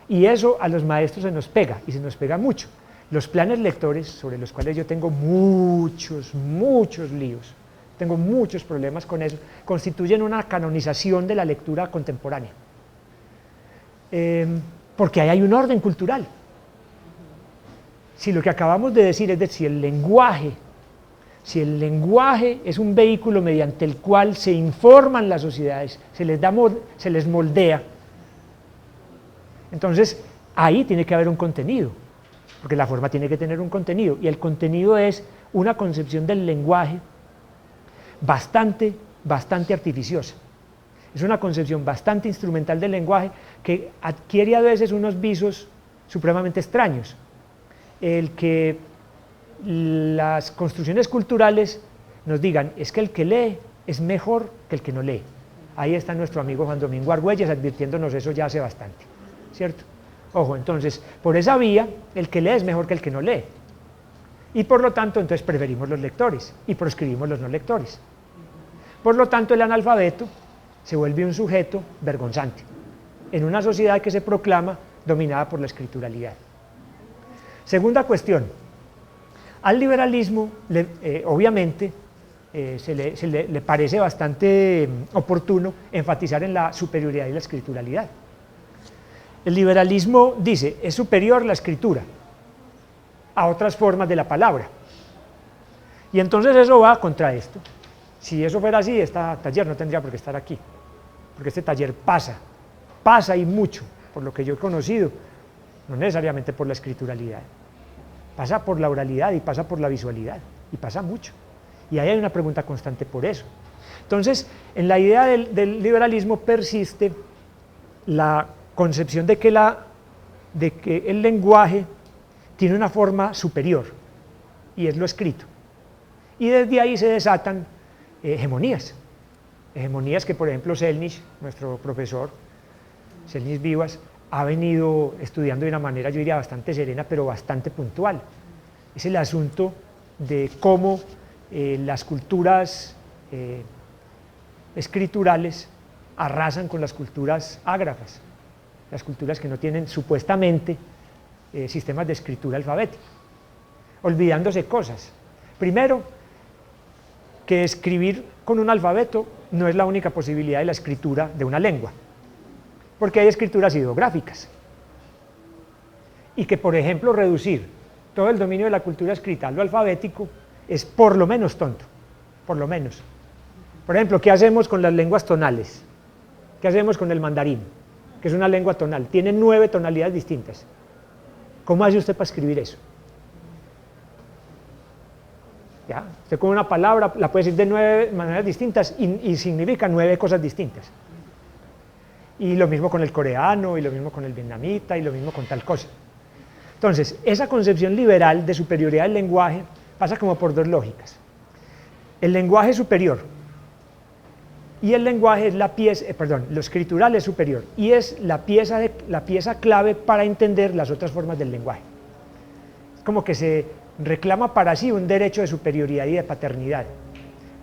A: Y eso a los maestros se nos pega, y se nos pega mucho. Los planes lectores, sobre los cuales yo tengo muchos líos, tengo muchos problemas con eso, constituyen una canonización de la lectura contemporánea. Porque ahí hay un orden cultural. Si lo que acabamos de decir es si el lenguaje es un vehículo mediante el cual se informan las sociedades, se les moldea, entonces ahí tiene que haber un contenido, porque la forma tiene que tener un contenido, y el contenido es una concepción del lenguaje bastante artificiosa. Es una concepción bastante instrumental del lenguaje que adquiere a veces unos visos supremamente extraños. El que las construcciones culturales nos digan es que el que lee es mejor que el que no lee. Ahí está nuestro amigo Juan Domingo Argüelles advirtiéndonos eso ya hace bastante, ¿cierto? Ojo, entonces, por esa vía, el que lee es mejor que el que no lee. Y por lo tanto, entonces preferimos los lectores y proscribimos los no lectores. Por lo tanto, el analfabeto se vuelve un sujeto vergonzante en una sociedad que se proclama dominada por la escrituralidad. Segunda cuestión, al liberalismo obviamente le parece bastante oportuno enfatizar en la superioridad y la escrituralidad. El liberalismo dice, es superior la escritura a otras formas de la palabra. Y entonces eso va contra esto. Si eso fuera así, este taller no tendría por qué estar aquí, porque este taller pasa y mucho, por lo que yo he conocido, no necesariamente por la escrituralidad, pasa por la oralidad y pasa por la visualidad, y pasa mucho. Y ahí hay una pregunta constante por eso. Entonces, en la idea del liberalismo persiste la concepción de que el lenguaje tiene una forma superior, y es lo escrito. Y desde ahí se desatan hegemonías que, por ejemplo, Selnish, nuestro profesor, Selnish Vivas, ha venido estudiando de una manera, yo diría, bastante serena, pero bastante puntual. Es el asunto de cómo las culturas escriturales arrasan con las culturas ágrafas, las culturas que no tienen supuestamente sistemas de escritura alfabética, olvidándose cosas. Primero, que escribir con un alfabeto no es la única posibilidad de la escritura de una lengua, porque hay escrituras ideográficas, y que, por ejemplo, reducir todo el dominio de la cultura escrita a lo alfabético es por lo menos tonto, por lo menos. Por ejemplo, ¿qué hacemos con las lenguas tonales? ¿Qué hacemos con el mandarín, que es una lengua tonal? Tiene 9 tonalidades distintas. ¿Cómo hace usted para escribir eso? ¿Ya? Usted con una palabra la puede decir de 9 maneras distintas y significa 9 cosas distintas. Y lo mismo con el coreano, y lo mismo con el vietnamita, y lo mismo con tal cosa. Entonces, esa concepción liberal de superioridad del lenguaje pasa como por 2 lógicas. El lenguaje superior y el lenguaje es la pieza, lo escritural es superior, y es la pieza clave para entender las otras formas del lenguaje. Es como que se reclama para sí un derecho de superioridad y de paternidad.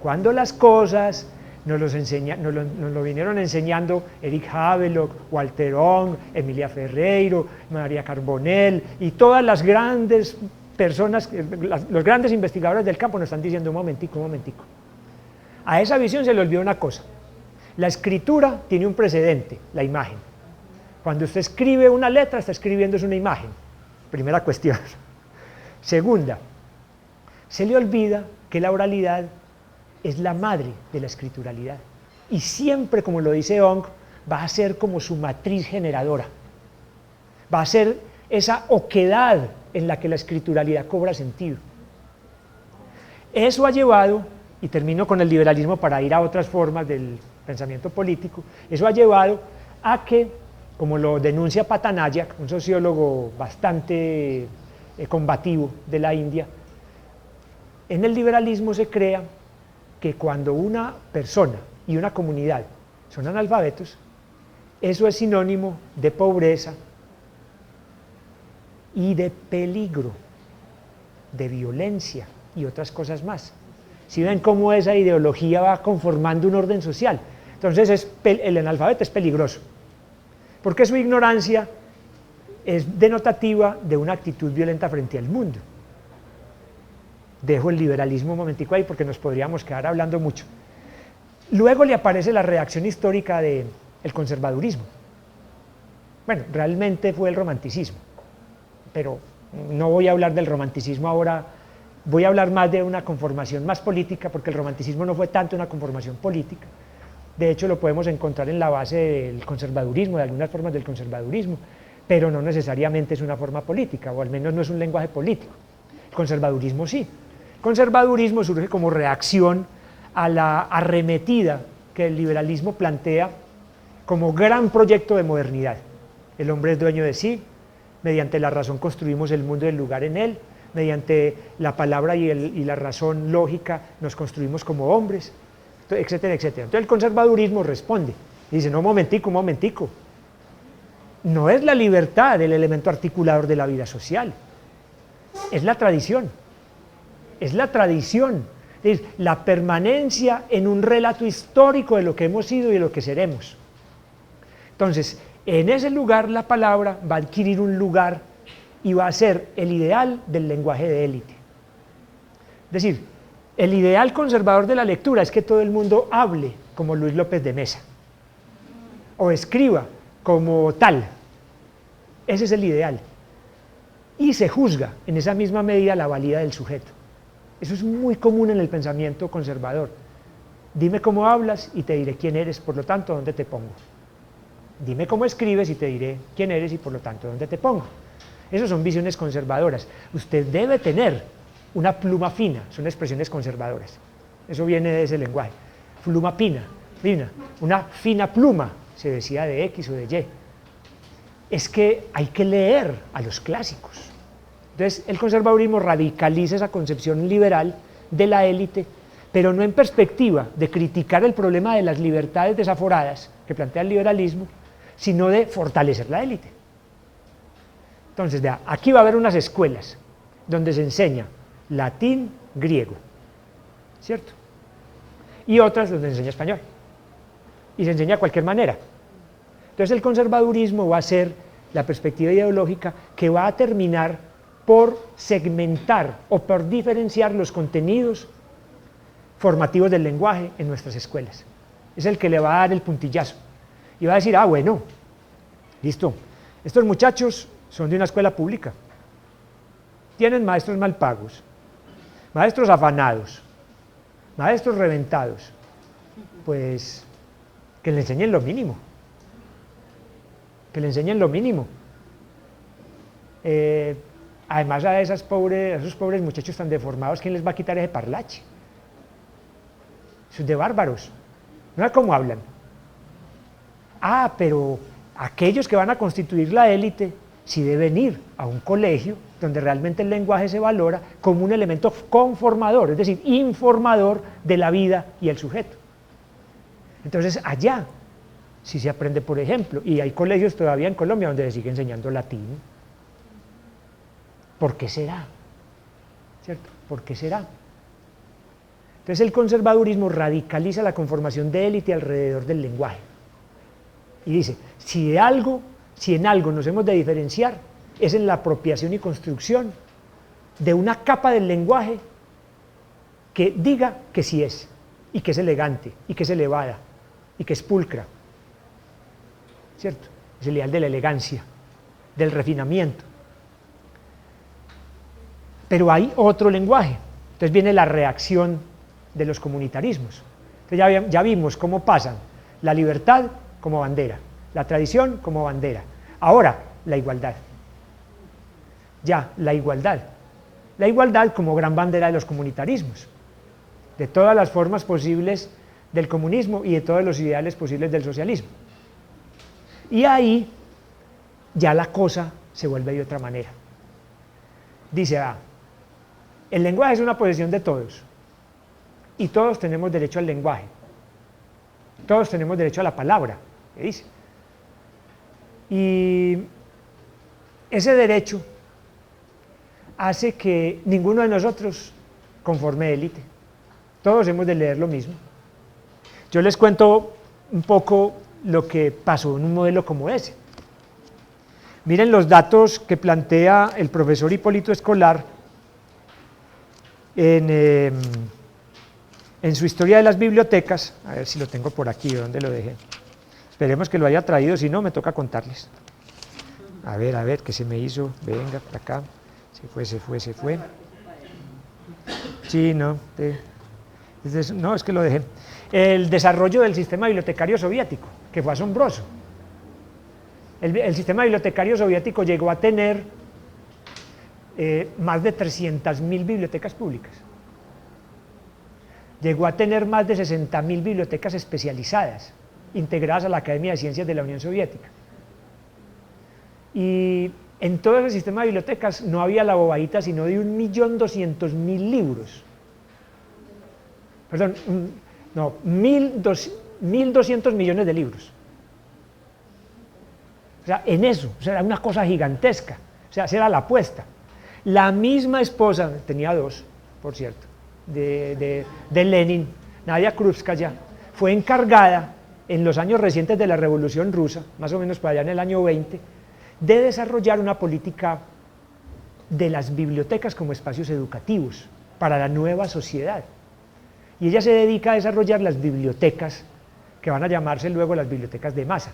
A: Cuando las cosas nos lo vinieron enseñando Eric Havelock, Walter Ong, Emilia Ferreiro, María Carbonell y todas las grandes personas, los grandes investigadores del campo nos están diciendo un momentico. A esa visión se le olvidó una cosa: la escritura tiene un precedente, la imagen. Cuando usted escribe una letra, está escribiendo es una imagen. Primera cuestión. Segunda, se le olvida que la oralidad es la madre de la escrituralidad y siempre, como lo dice Ong, va a ser como su matriz generadora, va a ser esa oquedad en la que la escrituralidad cobra sentido. Eso ha llevado, y termino con el liberalismo para ir a otras formas del pensamiento político, eso ha llevado a que, como lo denuncia Patanayak, un sociólogo bastante combativo de la India, en el liberalismo se crea que cuando una persona y una comunidad son analfabetos, eso es sinónimo de pobreza y de peligro, de violencia y otras cosas más. Si ven cómo esa ideología va conformando un orden social, entonces el analfabeto es peligroso, porque su ignorancia es denotativa de una actitud violenta frente al mundo. Dejo el liberalismo un momentico ahí porque nos podríamos quedar hablando mucho. Luego le aparece la reacción histórica del conservadurismo. Bueno, realmente fue el romanticismo, pero no voy a hablar del romanticismo ahora, voy a hablar más de una conformación más política, porque el romanticismo no fue tanto una conformación política. De hecho, lo podemos encontrar en la base del conservadurismo, de algunas formas del conservadurismo, pero no necesariamente es una forma política, o al menos no es un lenguaje político. El conservadurismo sí. El conservadurismo surge como reacción a la arremetida que el liberalismo plantea como gran proyecto de modernidad. El hombre es dueño de sí, mediante la razón construimos el mundo y el lugar en él, mediante la palabra y la razón lógica nos construimos como hombres, etcétera, etcétera. Entonces el conservadurismo responde y dice, no, un momentico, no es la libertad el elemento articulador de la vida social, es la tradición, es decir, la permanencia en un relato histórico de lo que hemos sido y de lo que seremos. Entonces, en ese lugar la palabra va a adquirir un lugar y va a ser el ideal del lenguaje de élite. Es decir, el ideal conservador de la lectura es que todo el mundo hable como Luis López de Mesa, o escriba como tal. Ese es el ideal. Y se juzga en esa misma medida la valía del sujeto. Eso es muy común en el pensamiento conservador. Dime cómo hablas y te diré quién eres, por lo tanto, ¿dónde te pongo? Dime cómo escribes y te diré quién eres y por lo tanto, ¿dónde te pongo? Esas son visiones conservadoras. Usted debe tener una pluma fina, son expresiones conservadoras. Eso viene de ese lenguaje. Pluma fina, una fina pluma, se decía de X o de Y. Es que hay que leer a los clásicos. Entonces, el conservadurismo radicaliza esa concepción liberal de la élite, pero no en perspectiva de criticar el problema de las libertades desaforadas que plantea el liberalismo, sino de fortalecer la élite. Entonces, vea, aquí va a haber unas escuelas donde se enseña latín, griego, ¿cierto? Y otras donde se enseña español. Y se enseña de cualquier manera. Entonces, el conservadurismo va a ser la perspectiva ideológica que va a terminar por segmentar o por diferenciar los contenidos formativos del lenguaje en nuestras escuelas. Es el que le va a dar el puntillazo. Y va a decir, bueno, listo, estos muchachos son de una escuela pública, tienen maestros mal pagos, maestros afanados, maestros reventados, pues que le enseñen lo mínimo, además a esos pobres muchachos tan deformados, ¿quién les va a quitar ese parlache? Son de bárbaros, no es cómo hablan. Pero aquellos que van a constituir la élite sí deben ir a un colegio donde realmente el lenguaje se valora como un elemento conformador, es decir, informador de la vida y el sujeto. Entonces allá sí se aprende, por ejemplo, y hay colegios todavía en Colombia donde se sigue enseñando latín. ¿Por qué será? ¿Cierto? ¿Por qué será? Entonces el conservadurismo radicaliza la conformación de élite alrededor del lenguaje. Y dice, si en algo nos hemos de diferenciar, es en la apropiación y construcción de una capa del lenguaje que diga que sí es, y que es elegante, y que es elevada, y que es pulcra. ¿Cierto? Es el ideal de la elegancia, del refinamiento. Pero hay otro lenguaje. Entonces viene la reacción de los comunitarismos. Entonces ya vimos cómo pasan la libertad como bandera, la tradición como bandera. Ahora, la igualdad. Ya, la igualdad. La igualdad como gran bandera de los comunitarismos, de todas las formas posibles del comunismo y de todos los ideales posibles del socialismo. Y ahí ya la cosa se vuelve de otra manera. Dice, el lenguaje es una posesión de todos, y todos tenemos derecho al lenguaje, todos tenemos derecho a la palabra, ¿qué dice? Y ese derecho hace que ninguno de nosotros conforme élite, todos hemos de leer lo mismo. Yo les cuento un poco lo que pasó en un modelo como ese. Miren los datos que plantea el profesor Hipólito Escolar en su historia de las bibliotecas. A ver si lo tengo por aquí, ¿dónde lo dejé? Esperemos que lo haya traído, si no me toca contarles. A ver, ¿qué se me hizo? Venga, por acá. Se fue. Sí, no. No, es que lo dejé. El desarrollo del sistema bibliotecario soviético, que fue asombroso. El sistema bibliotecario soviético llegó a tener más de 300.000 bibliotecas públicas. Llegó a tener más de 60.000 bibliotecas especializadas, integradas a la Academia de Ciencias de la Unión Soviética. Y en todo ese sistema de bibliotecas no había la bobadita sino de 1.200.000 libros. Perdón, no, 1.200 millones de libros. O sea, en eso, o sea, era una cosa gigantesca. O sea, esa era la apuesta. La misma esposa, tenía dos, por cierto, de Lenin, Nadia Krupskaya, fue encargada en los años recientes de la Revolución Rusa, más o menos para allá en el año 20, de desarrollar una política de las bibliotecas como espacios educativos para la nueva sociedad. Y ella se dedica a desarrollar las bibliotecas, que van a llamarse luego las bibliotecas de masa.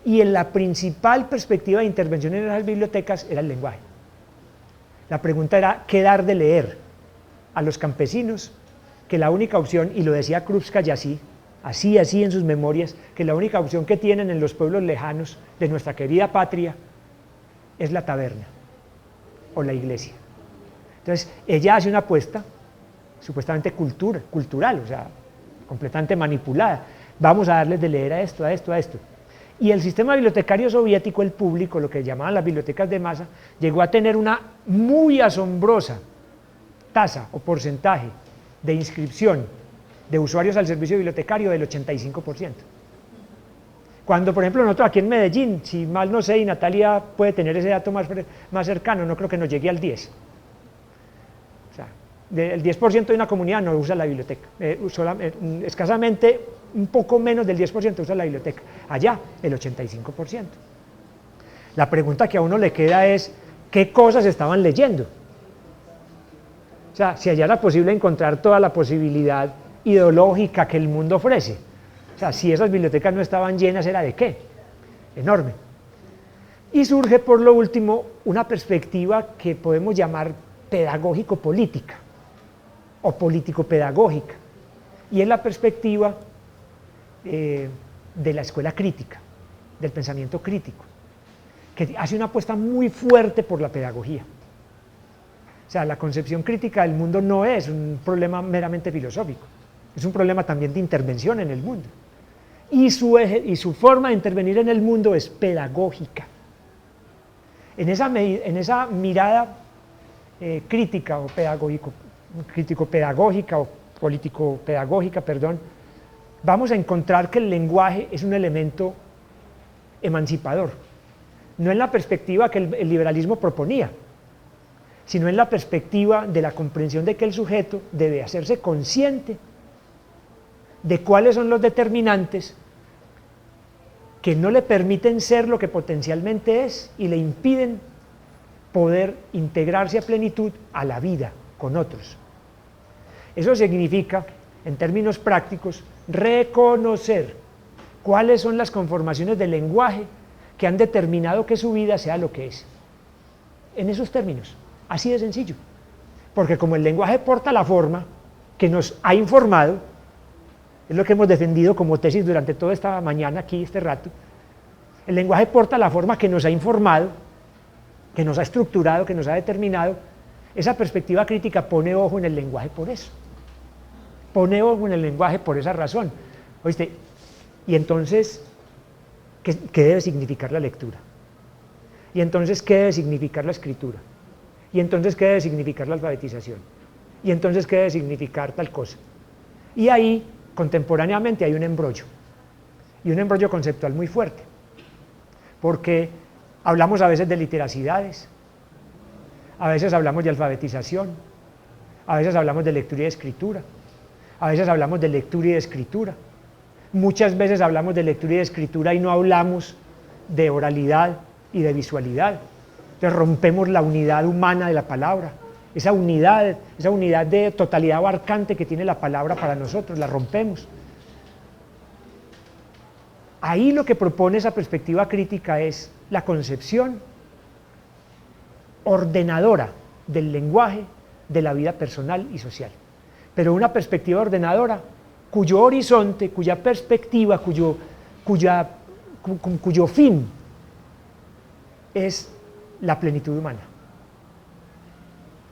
A: Y en la principal perspectiva de intervención en esas bibliotecas era el lenguaje. La pregunta era, ¿qué dar de leer a los campesinos? Que la única opción, y lo decía Krupskaya así en sus memorias, que la única opción que tienen en los pueblos lejanos de nuestra querida patria es la taberna o la iglesia. Entonces, ella hace una apuesta supuestamente cultural, o sea, completamente manipulada. Vamos a darles de leer a esto. Y el sistema bibliotecario soviético, el público, lo que llamaban las bibliotecas de masa, llegó a tener una muy asombrosa tasa o porcentaje de inscripción de usuarios al servicio bibliotecario del 85%. Cuando, por ejemplo, nosotros aquí en Medellín, si mal no sé, y Natalia puede tener ese dato más cercano, no creo que nos llegue al 10%. O sea, el 10% de una comunidad no usa la biblioteca, escasamente un poco menos del 10% usa la biblioteca, allá el 85%. La pregunta que a uno le queda es, ¿qué cosas estaban leyendo? O sea, si allá era posible encontrar toda la posibilidad ideológica que el mundo ofrece, o sea, si esas bibliotecas no estaban llenas, ¿era de qué? Enorme. Y surge por lo último una perspectiva que podemos llamar pedagógico-política o político-pedagógica, y es la perspectiva de la escuela crítica, del pensamiento crítico, que hace una apuesta muy fuerte por la pedagogía. O sea, la concepción crítica del mundo no es un problema meramente filosófico, es un problema también de intervención en el mundo. Y su forma de intervenir en el mundo es pedagógica. En esa mirada crítica o crítico-pedagógica o político-pedagógica, perdón, vamos a encontrar que el lenguaje es un elemento emancipador, no en la perspectiva que el liberalismo proponía, sino en la perspectiva de la comprensión de que el sujeto debe hacerse consciente de cuáles son los determinantes que no le permiten ser lo que potencialmente es y le impiden poder integrarse a plenitud a la vida con otros. Eso significa, en términos prácticos, reconocer cuáles son las conformaciones del lenguaje que han determinado que su vida sea lo que es. En esos términos, así de sencillo. Porque como el lenguaje porta la forma que nos ha informado, es lo que hemos defendido como tesis durante toda esta mañana aquí, este rato, el lenguaje porta la forma que nos ha informado, que nos ha estructurado, que nos ha determinado. Esa perspectiva crítica pone ojo en el lenguaje por eso. Pone ojo en el lenguaje por esa razón. ¿Oíste? Y entonces, ¿qué debe significar la lectura? Y entonces, ¿qué debe significar la escritura? Y entonces, ¿qué debe significar la alfabetización? Y entonces, ¿qué debe significar tal cosa? Y ahí, contemporáneamente, hay un embrollo. Y un embrollo conceptual muy fuerte. Porque hablamos a veces de literacidades, a veces hablamos de alfabetización, a veces hablamos de lectura y de escritura, a veces hablamos de lectura y de escritura. Muchas veces hablamos de lectura y de escritura y no hablamos de oralidad y de visualidad. Entonces rompemos la unidad humana de la palabra, esa unidad de totalidad abarcante que tiene la palabra para nosotros, la rompemos. Ahí lo que propone esa perspectiva crítica es la concepción ordenadora del lenguaje de la vida personal y social, pero una perspectiva ordenadora cuyo horizonte, cuya perspectiva, cuyo fin es la plenitud humana.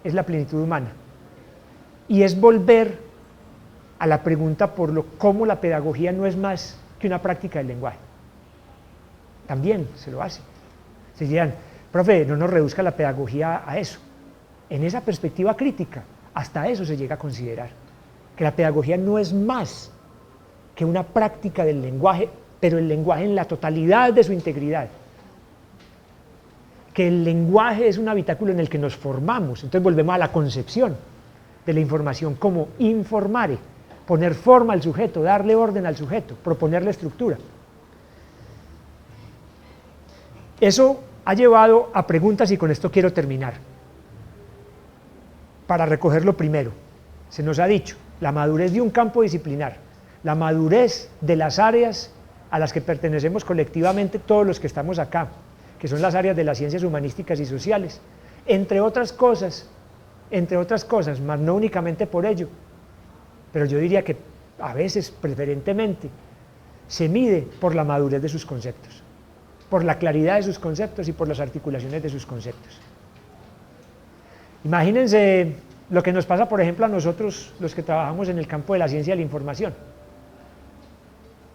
A: Es la plenitud humana. Y es volver a la pregunta por cómo la pedagogía no es más que una práctica del lenguaje. También se lo hace. Se dirán, profe, no nos reduzca la pedagogía a eso. En esa perspectiva crítica, hasta eso se llega a considerar, que la pedagogía no es más que una práctica del lenguaje, pero el lenguaje en la totalidad de su integridad. Que el lenguaje es un habitáculo en el que nos formamos. Entonces volvemos a la concepción de la información como informare, poner forma al sujeto, darle orden al sujeto, proponerle estructura. Eso ha llevado a preguntas y con esto quiero terminar. Para recoger lo primero, se nos ha dicho la madurez de un campo disciplinar, la madurez de las áreas a las que pertenecemos colectivamente todos los que estamos acá, que son las áreas de las ciencias humanísticas y sociales, entre otras cosas, mas no únicamente por ello, pero yo diría que a veces, preferentemente, se mide por la madurez de sus conceptos, por la claridad de sus conceptos y por las articulaciones de sus conceptos. Imagínense lo que nos pasa, por ejemplo, a nosotros, los que trabajamos en el campo de la ciencia de la información,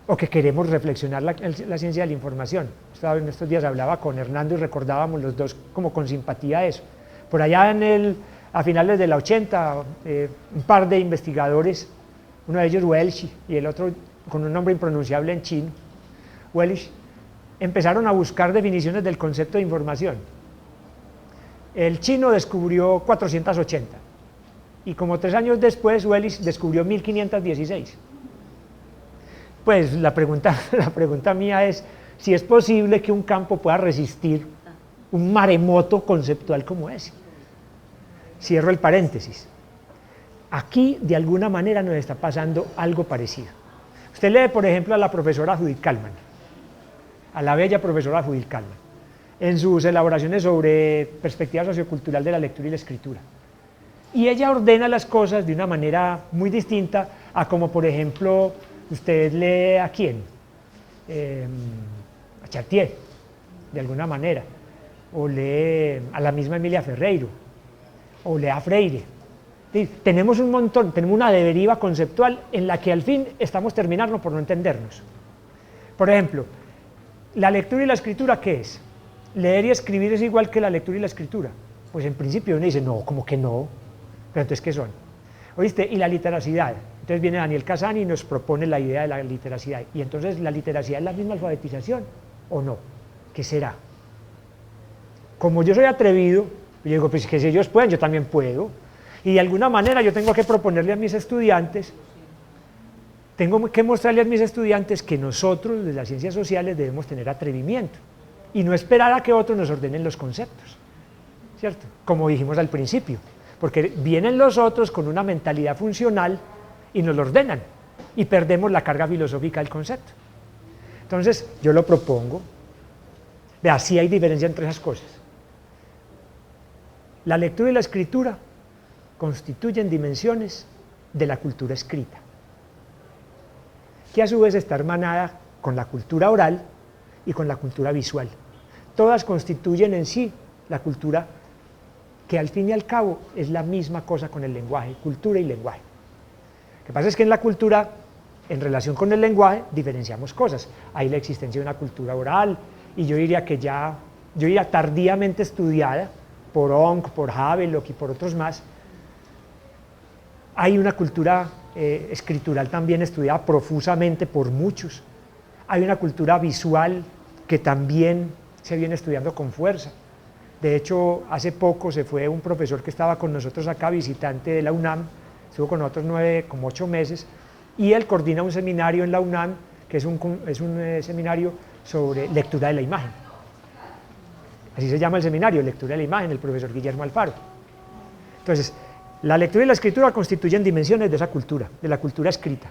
A: o que queremos reflexionar la ciencia de la información. En estos días hablaba con Hernando y recordábamos los dos como con simpatía eso. Por allá a finales de la 80, un par de investigadores, uno de ellos Welsh y el otro con un nombre impronunciable en chino, Welsh, empezaron a buscar definiciones del concepto de información. El chino descubrió 480 y como 3 años después Welsh descubrió 1516. Pues la pregunta mía es si es posible que un campo pueda resistir un maremoto conceptual como ese. Cierro el paréntesis. Aquí, de alguna manera, nos está pasando algo parecido. Usted lee, por ejemplo, a la profesora Judith Kalman, a la bella profesora Judith Kalman, en sus elaboraciones sobre perspectiva sociocultural de la lectura y la escritura. Y ella ordena las cosas de una manera muy distinta a como, por ejemplo, usted lee a quién, a Chartier, de alguna manera, o lee a la misma Emilia Ferreiro, o lee a Freire. Tenemos un montón, tenemos una deriva conceptual en la que al fin estamos terminando por no entendernos. Por ejemplo, la lectura y la escritura, ¿qué es? ¿Leer y escribir es igual que la lectura y la escritura? Pues en principio uno dice, no, como que no, pero entonces ¿qué son? ¿Oíste? Y la literacidad. Entonces viene Daniel Casani y nos propone la idea de la literacidad. Y entonces, ¿la literacidad es la misma alfabetización o no? ¿Qué será? Como yo soy atrevido, yo digo, pues que si ellos pueden, yo también puedo. Y de alguna manera yo tengo que proponerle a mis estudiantes, tengo que mostrarle a mis estudiantes que nosotros, de las ciencias sociales, debemos tener atrevimiento y no esperar a que otros nos ordenen los conceptos, ¿cierto? Como dijimos al principio, porque vienen los otros con una mentalidad funcional y nos lo ordenan y perdemos la carga filosófica del concepto. Entonces, yo lo propongo. Vea, sí hay diferencia entre esas cosas. La lectura y la escritura constituyen dimensiones de la cultura escrita, que a su vez está hermanada con la cultura oral y con la cultura visual. Todas constituyen en sí la cultura que al fin y al cabo es la misma cosa con el lenguaje, cultura y lenguaje. Lo que pasa es que en la cultura, en relación con el lenguaje, diferenciamos cosas. Hay la existencia de una cultura oral, y yo diría que tardíamente estudiada por Onk, por Havelock y por otros más. Hay una cultura escritural también estudiada profusamente por muchos. Hay una cultura visual que también se viene estudiando con fuerza. De hecho, hace poco se fue un profesor que estaba con nosotros acá, visitante de la UNAM, estuvo con nosotros 8 meses, y él coordina un seminario en la UNAM, que es un seminario sobre lectura de la imagen. Así se llama el seminario, lectura de la imagen, el profesor Guillermo Alfaro. Entonces, la lectura y la escritura constituyen dimensiones de esa cultura, de la cultura escrita.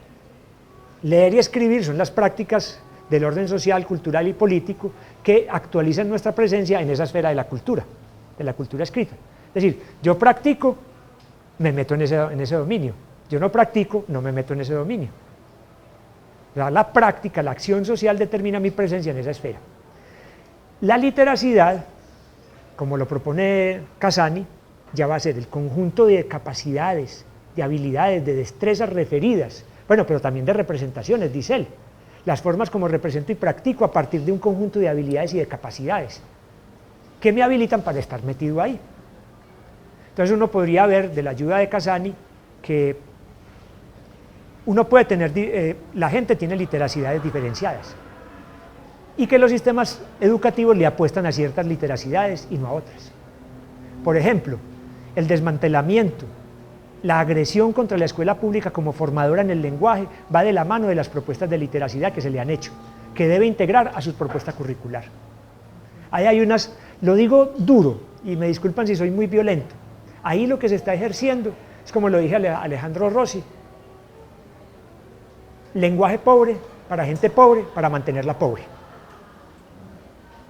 A: Leer y escribir son las prácticas del orden social, cultural y político que actualizan nuestra presencia en esa esfera de la cultura escrita. Es decir, yo practico, me meto en ese dominio. Yo no practico, no me meto en ese dominio. La práctica, la acción social determina mi presencia en esa esfera. La literacidad, como lo propone Casani, ya va a ser el conjunto de capacidades, de habilidades, de destrezas referidas, bueno, pero también de representaciones, dice él, las formas como represento y practico a partir de un conjunto de habilidades y de capacidades que me habilitan para estar metido ahí. Entonces uno podría ver, de la ayuda de Casani, que uno puede tener, la gente tiene literacidades diferenciadas y que los sistemas educativos le apuestan a ciertas literacidades y no a otras. Por ejemplo, el desmantelamiento, la agresión contra la escuela pública como formadora en el lenguaje va de la mano de las propuestas de literacidad que se le han hecho, que debe integrar a su propuesta curricular. Ahí hay unas, lo digo duro y me disculpan si soy muy violento, ahí lo que se está ejerciendo es como lo dije a Alejandro Rossi, lenguaje pobre para gente pobre para mantenerla pobre.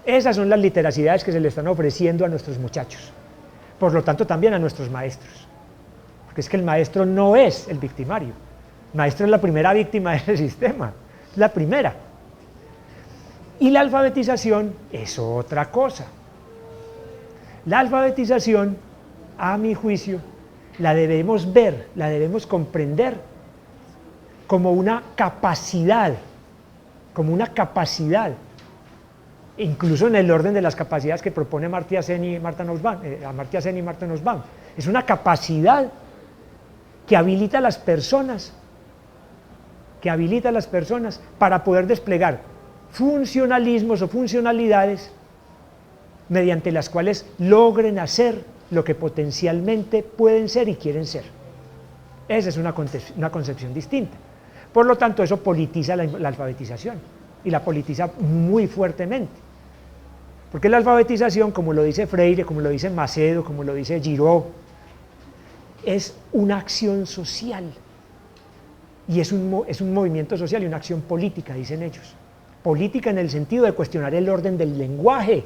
A: Esas son las literacidades que se le están ofreciendo a nuestros muchachos, por lo tanto también a nuestros maestros, porque es que el maestro no es el victimario, el maestro es la primera víctima de ese sistema, es la primera. Y la alfabetización es otra cosa. La alfabetización, a mi juicio, la debemos ver, la debemos comprender como una capacidad, incluso en el orden de las capacidades que propone Amartya Sen y Marta Nussbaum. Es una capacidad que habilita a las personas para poder desplegar funcionalismos o funcionalidades mediante las cuales logren hacer lo que potencialmente pueden ser y quieren ser. Esa es una concepción distinta. Por lo tanto, eso politiza la alfabetización y la politiza muy fuertemente. Porque la alfabetización, como lo dice Freire, como lo dice Macedo, como lo dice Giraud, es una acción social y es un movimiento social y una acción política, dicen ellos. Política en el sentido de cuestionar el orden del lenguaje,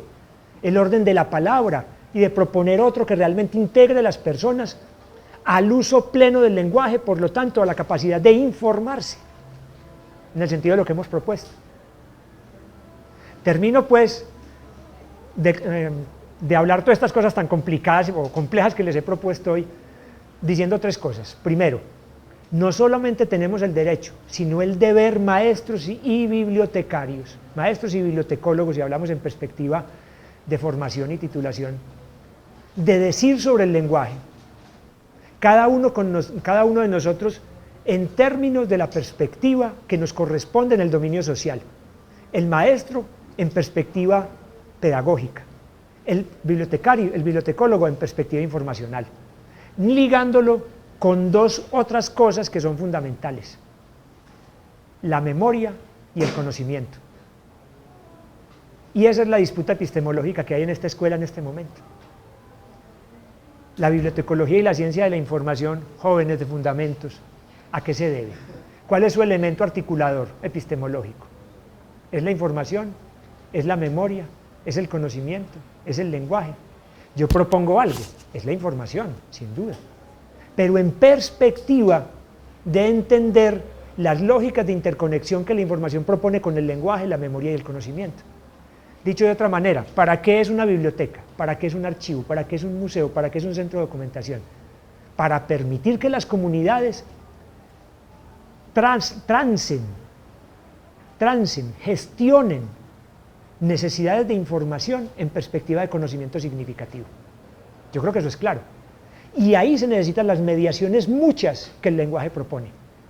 A: el orden de la palabra y de proponer otro que realmente integre a las personas al uso pleno del lenguaje, por lo tanto a la capacidad de informarse, en el sentido de lo que hemos propuesto. Termino pues de hablar todas estas cosas tan complicadas o complejas que les he propuesto hoy, diciendo 3 cosas. Primero, no solamente tenemos el derecho, sino el deber, maestros y bibliotecarios, maestros y bibliotecólogos, si hablamos en perspectiva de formación y titulación, de decir sobre el lenguaje. Cada uno de nosotros en términos de la perspectiva que nos corresponde en el dominio social. El maestro en perspectiva pedagógica, el bibliotecario, el bibliotecólogo en perspectiva informacional, ligándolo con dos otras cosas que son fundamentales: la memoria y el conocimiento. Y esa es la disputa epistemológica que hay en esta escuela en este momento. La bibliotecología y la ciencia de la información, jóvenes de fundamentos, ¿a qué se debe? ¿Cuál es su elemento articulador epistemológico? ¿Es la información? ¿Es la memoria? ¿Es el conocimiento? ¿Es el lenguaje? Yo propongo algo, es la información, sin duda, pero en perspectiva de entender las lógicas de interconexión que la información propone con el lenguaje, la memoria y el conocimiento. Dicho de otra manera, ¿para qué es una biblioteca? ¿Para qué es un archivo? ¿Para qué es un museo? ¿Para qué es un centro de documentación? Para permitir que las comunidades gestionen necesidades de información en perspectiva de conocimiento significativo. Yo creo que eso es claro. Y ahí se necesitan las mediaciones muchas que el lenguaje propone.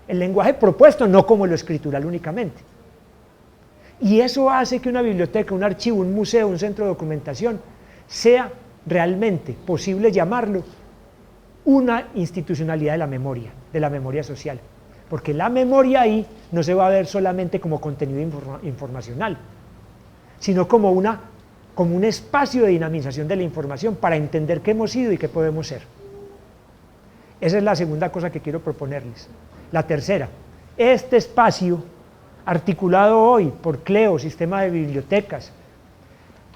A: El lenguaje propuesto no como lo escritural únicamente. Y eso hace que una biblioteca, un archivo, un museo, un centro de documentación sea realmente posible llamarlo una institucionalidad de la memoria social. Porque la memoria ahí no se va a ver solamente como contenido informacional, sino como un espacio de dinamización de la información para entender qué hemos sido y qué podemos ser. Esa es la segunda cosa que quiero proponerles. La tercera, este espacio articulado hoy por CLEO, Sistema de Bibliotecas,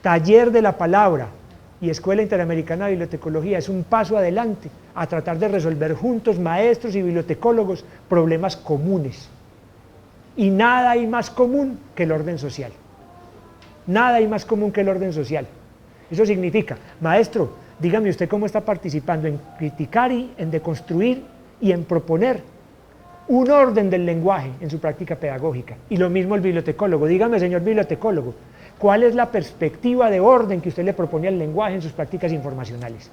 A: Taller de la Palabra y Escuela Interamericana de Bibliotecología, es un paso adelante a tratar de resolver juntos, maestros y bibliotecólogos, problemas comunes. Y nada hay más común que el orden social. Nada hay más común que el orden social. Eso significa, maestro, dígame usted cómo está participando en criticar y en deconstruir y en proponer un orden del lenguaje en su práctica pedagógica. Y lo mismo el bibliotecólogo. Dígame, señor bibliotecólogo, ¿cuál es la perspectiva de orden que usted le propone al lenguaje en sus prácticas informacionales?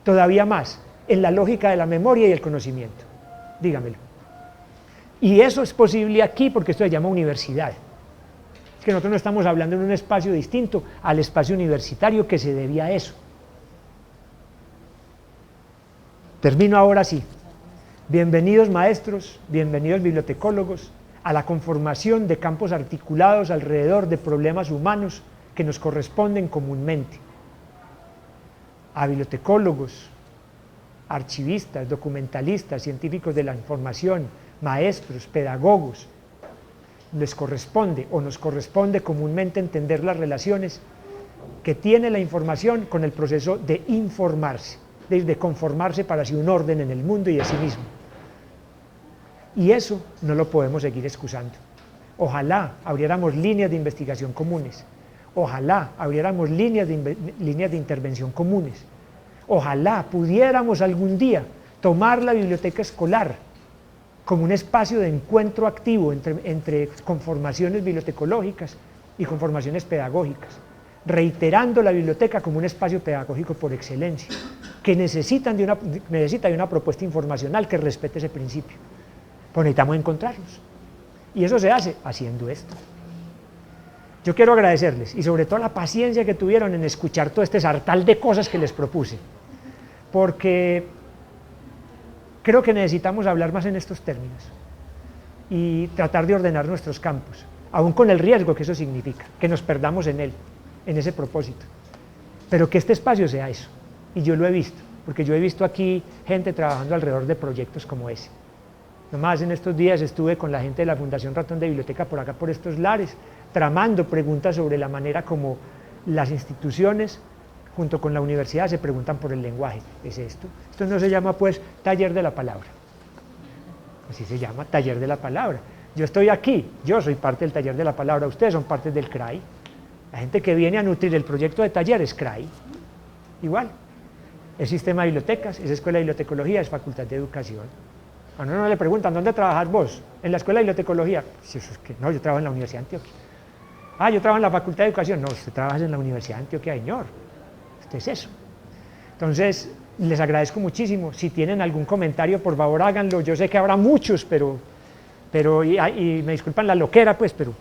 A: Todavía más, en la lógica de la memoria y el conocimiento. Dígamelo. Y eso es posible aquí porque esto se llama universidad. Es que nosotros no estamos hablando en un espacio distinto al espacio universitario que se debía a eso. Termino ahora sí. Bienvenidos maestros, bienvenidos bibliotecólogos a la conformación de campos articulados alrededor de problemas humanos que nos corresponden comúnmente. A bibliotecólogos, archivistas, documentalistas, científicos de la información, maestros, pedagogos, les corresponde o nos corresponde comúnmente entender las relaciones que tiene la información con el proceso de informarse, de conformarse para sí un orden en el mundo y de sí mismo. Y eso no lo podemos seguir excusando. Ojalá abriéramos líneas de investigación comunes, ojalá abriéramos líneas de intervención comunes, ojalá pudiéramos algún día tomar la biblioteca escolar como un espacio de encuentro activo entre conformaciones bibliotecológicas y conformaciones pedagógicas, reiterando la biblioteca como un espacio pedagógico por excelencia, que necesita de una propuesta informacional que respete ese principio. Pues necesitamos encontrarlos. Y eso se hace haciendo esto. Yo quiero agradecerles, y sobre todo la paciencia que tuvieron en escuchar todo este sartal de cosas que les propuse, porque creo que necesitamos hablar más en estos términos y tratar de ordenar nuestros campos, aún con el riesgo que eso significa, que nos perdamos en él, en ese propósito, pero que este espacio sea eso. Y yo lo he visto, porque yo he visto aquí gente trabajando alrededor de proyectos como ese. Nomás en estos días estuve con la gente de la Fundación Ratón de Biblioteca por acá, por estos lares, tramando preguntas sobre la manera como las instituciones, junto con la universidad, se preguntan por el lenguaje. ¿Es esto? Esto no se llama, pues, taller de la palabra. Así se llama, taller de la palabra. Yo estoy aquí, yo soy parte del taller de la palabra, ustedes son parte del CRAI. La gente que viene a nutrir el proyecto de taller es CRAI. Igual. Es sistema de bibliotecas, es escuela de bibliotecología, es facultad de educación. A uno no le preguntan, ¿dónde trabajas vos? En la escuela de bibliotecología. Si eso es que, no, yo trabajo en la Universidad de Antioquia. Ah, yo trabajo en la facultad de educación. No, usted trabaja en la Universidad de Antioquia, señor. Usted es eso. Entonces, Les agradezco muchísimo. Si tienen algún comentario, por favor háganlo. Yo sé que habrá muchos, pero y me disculpan la loquera, pues, pero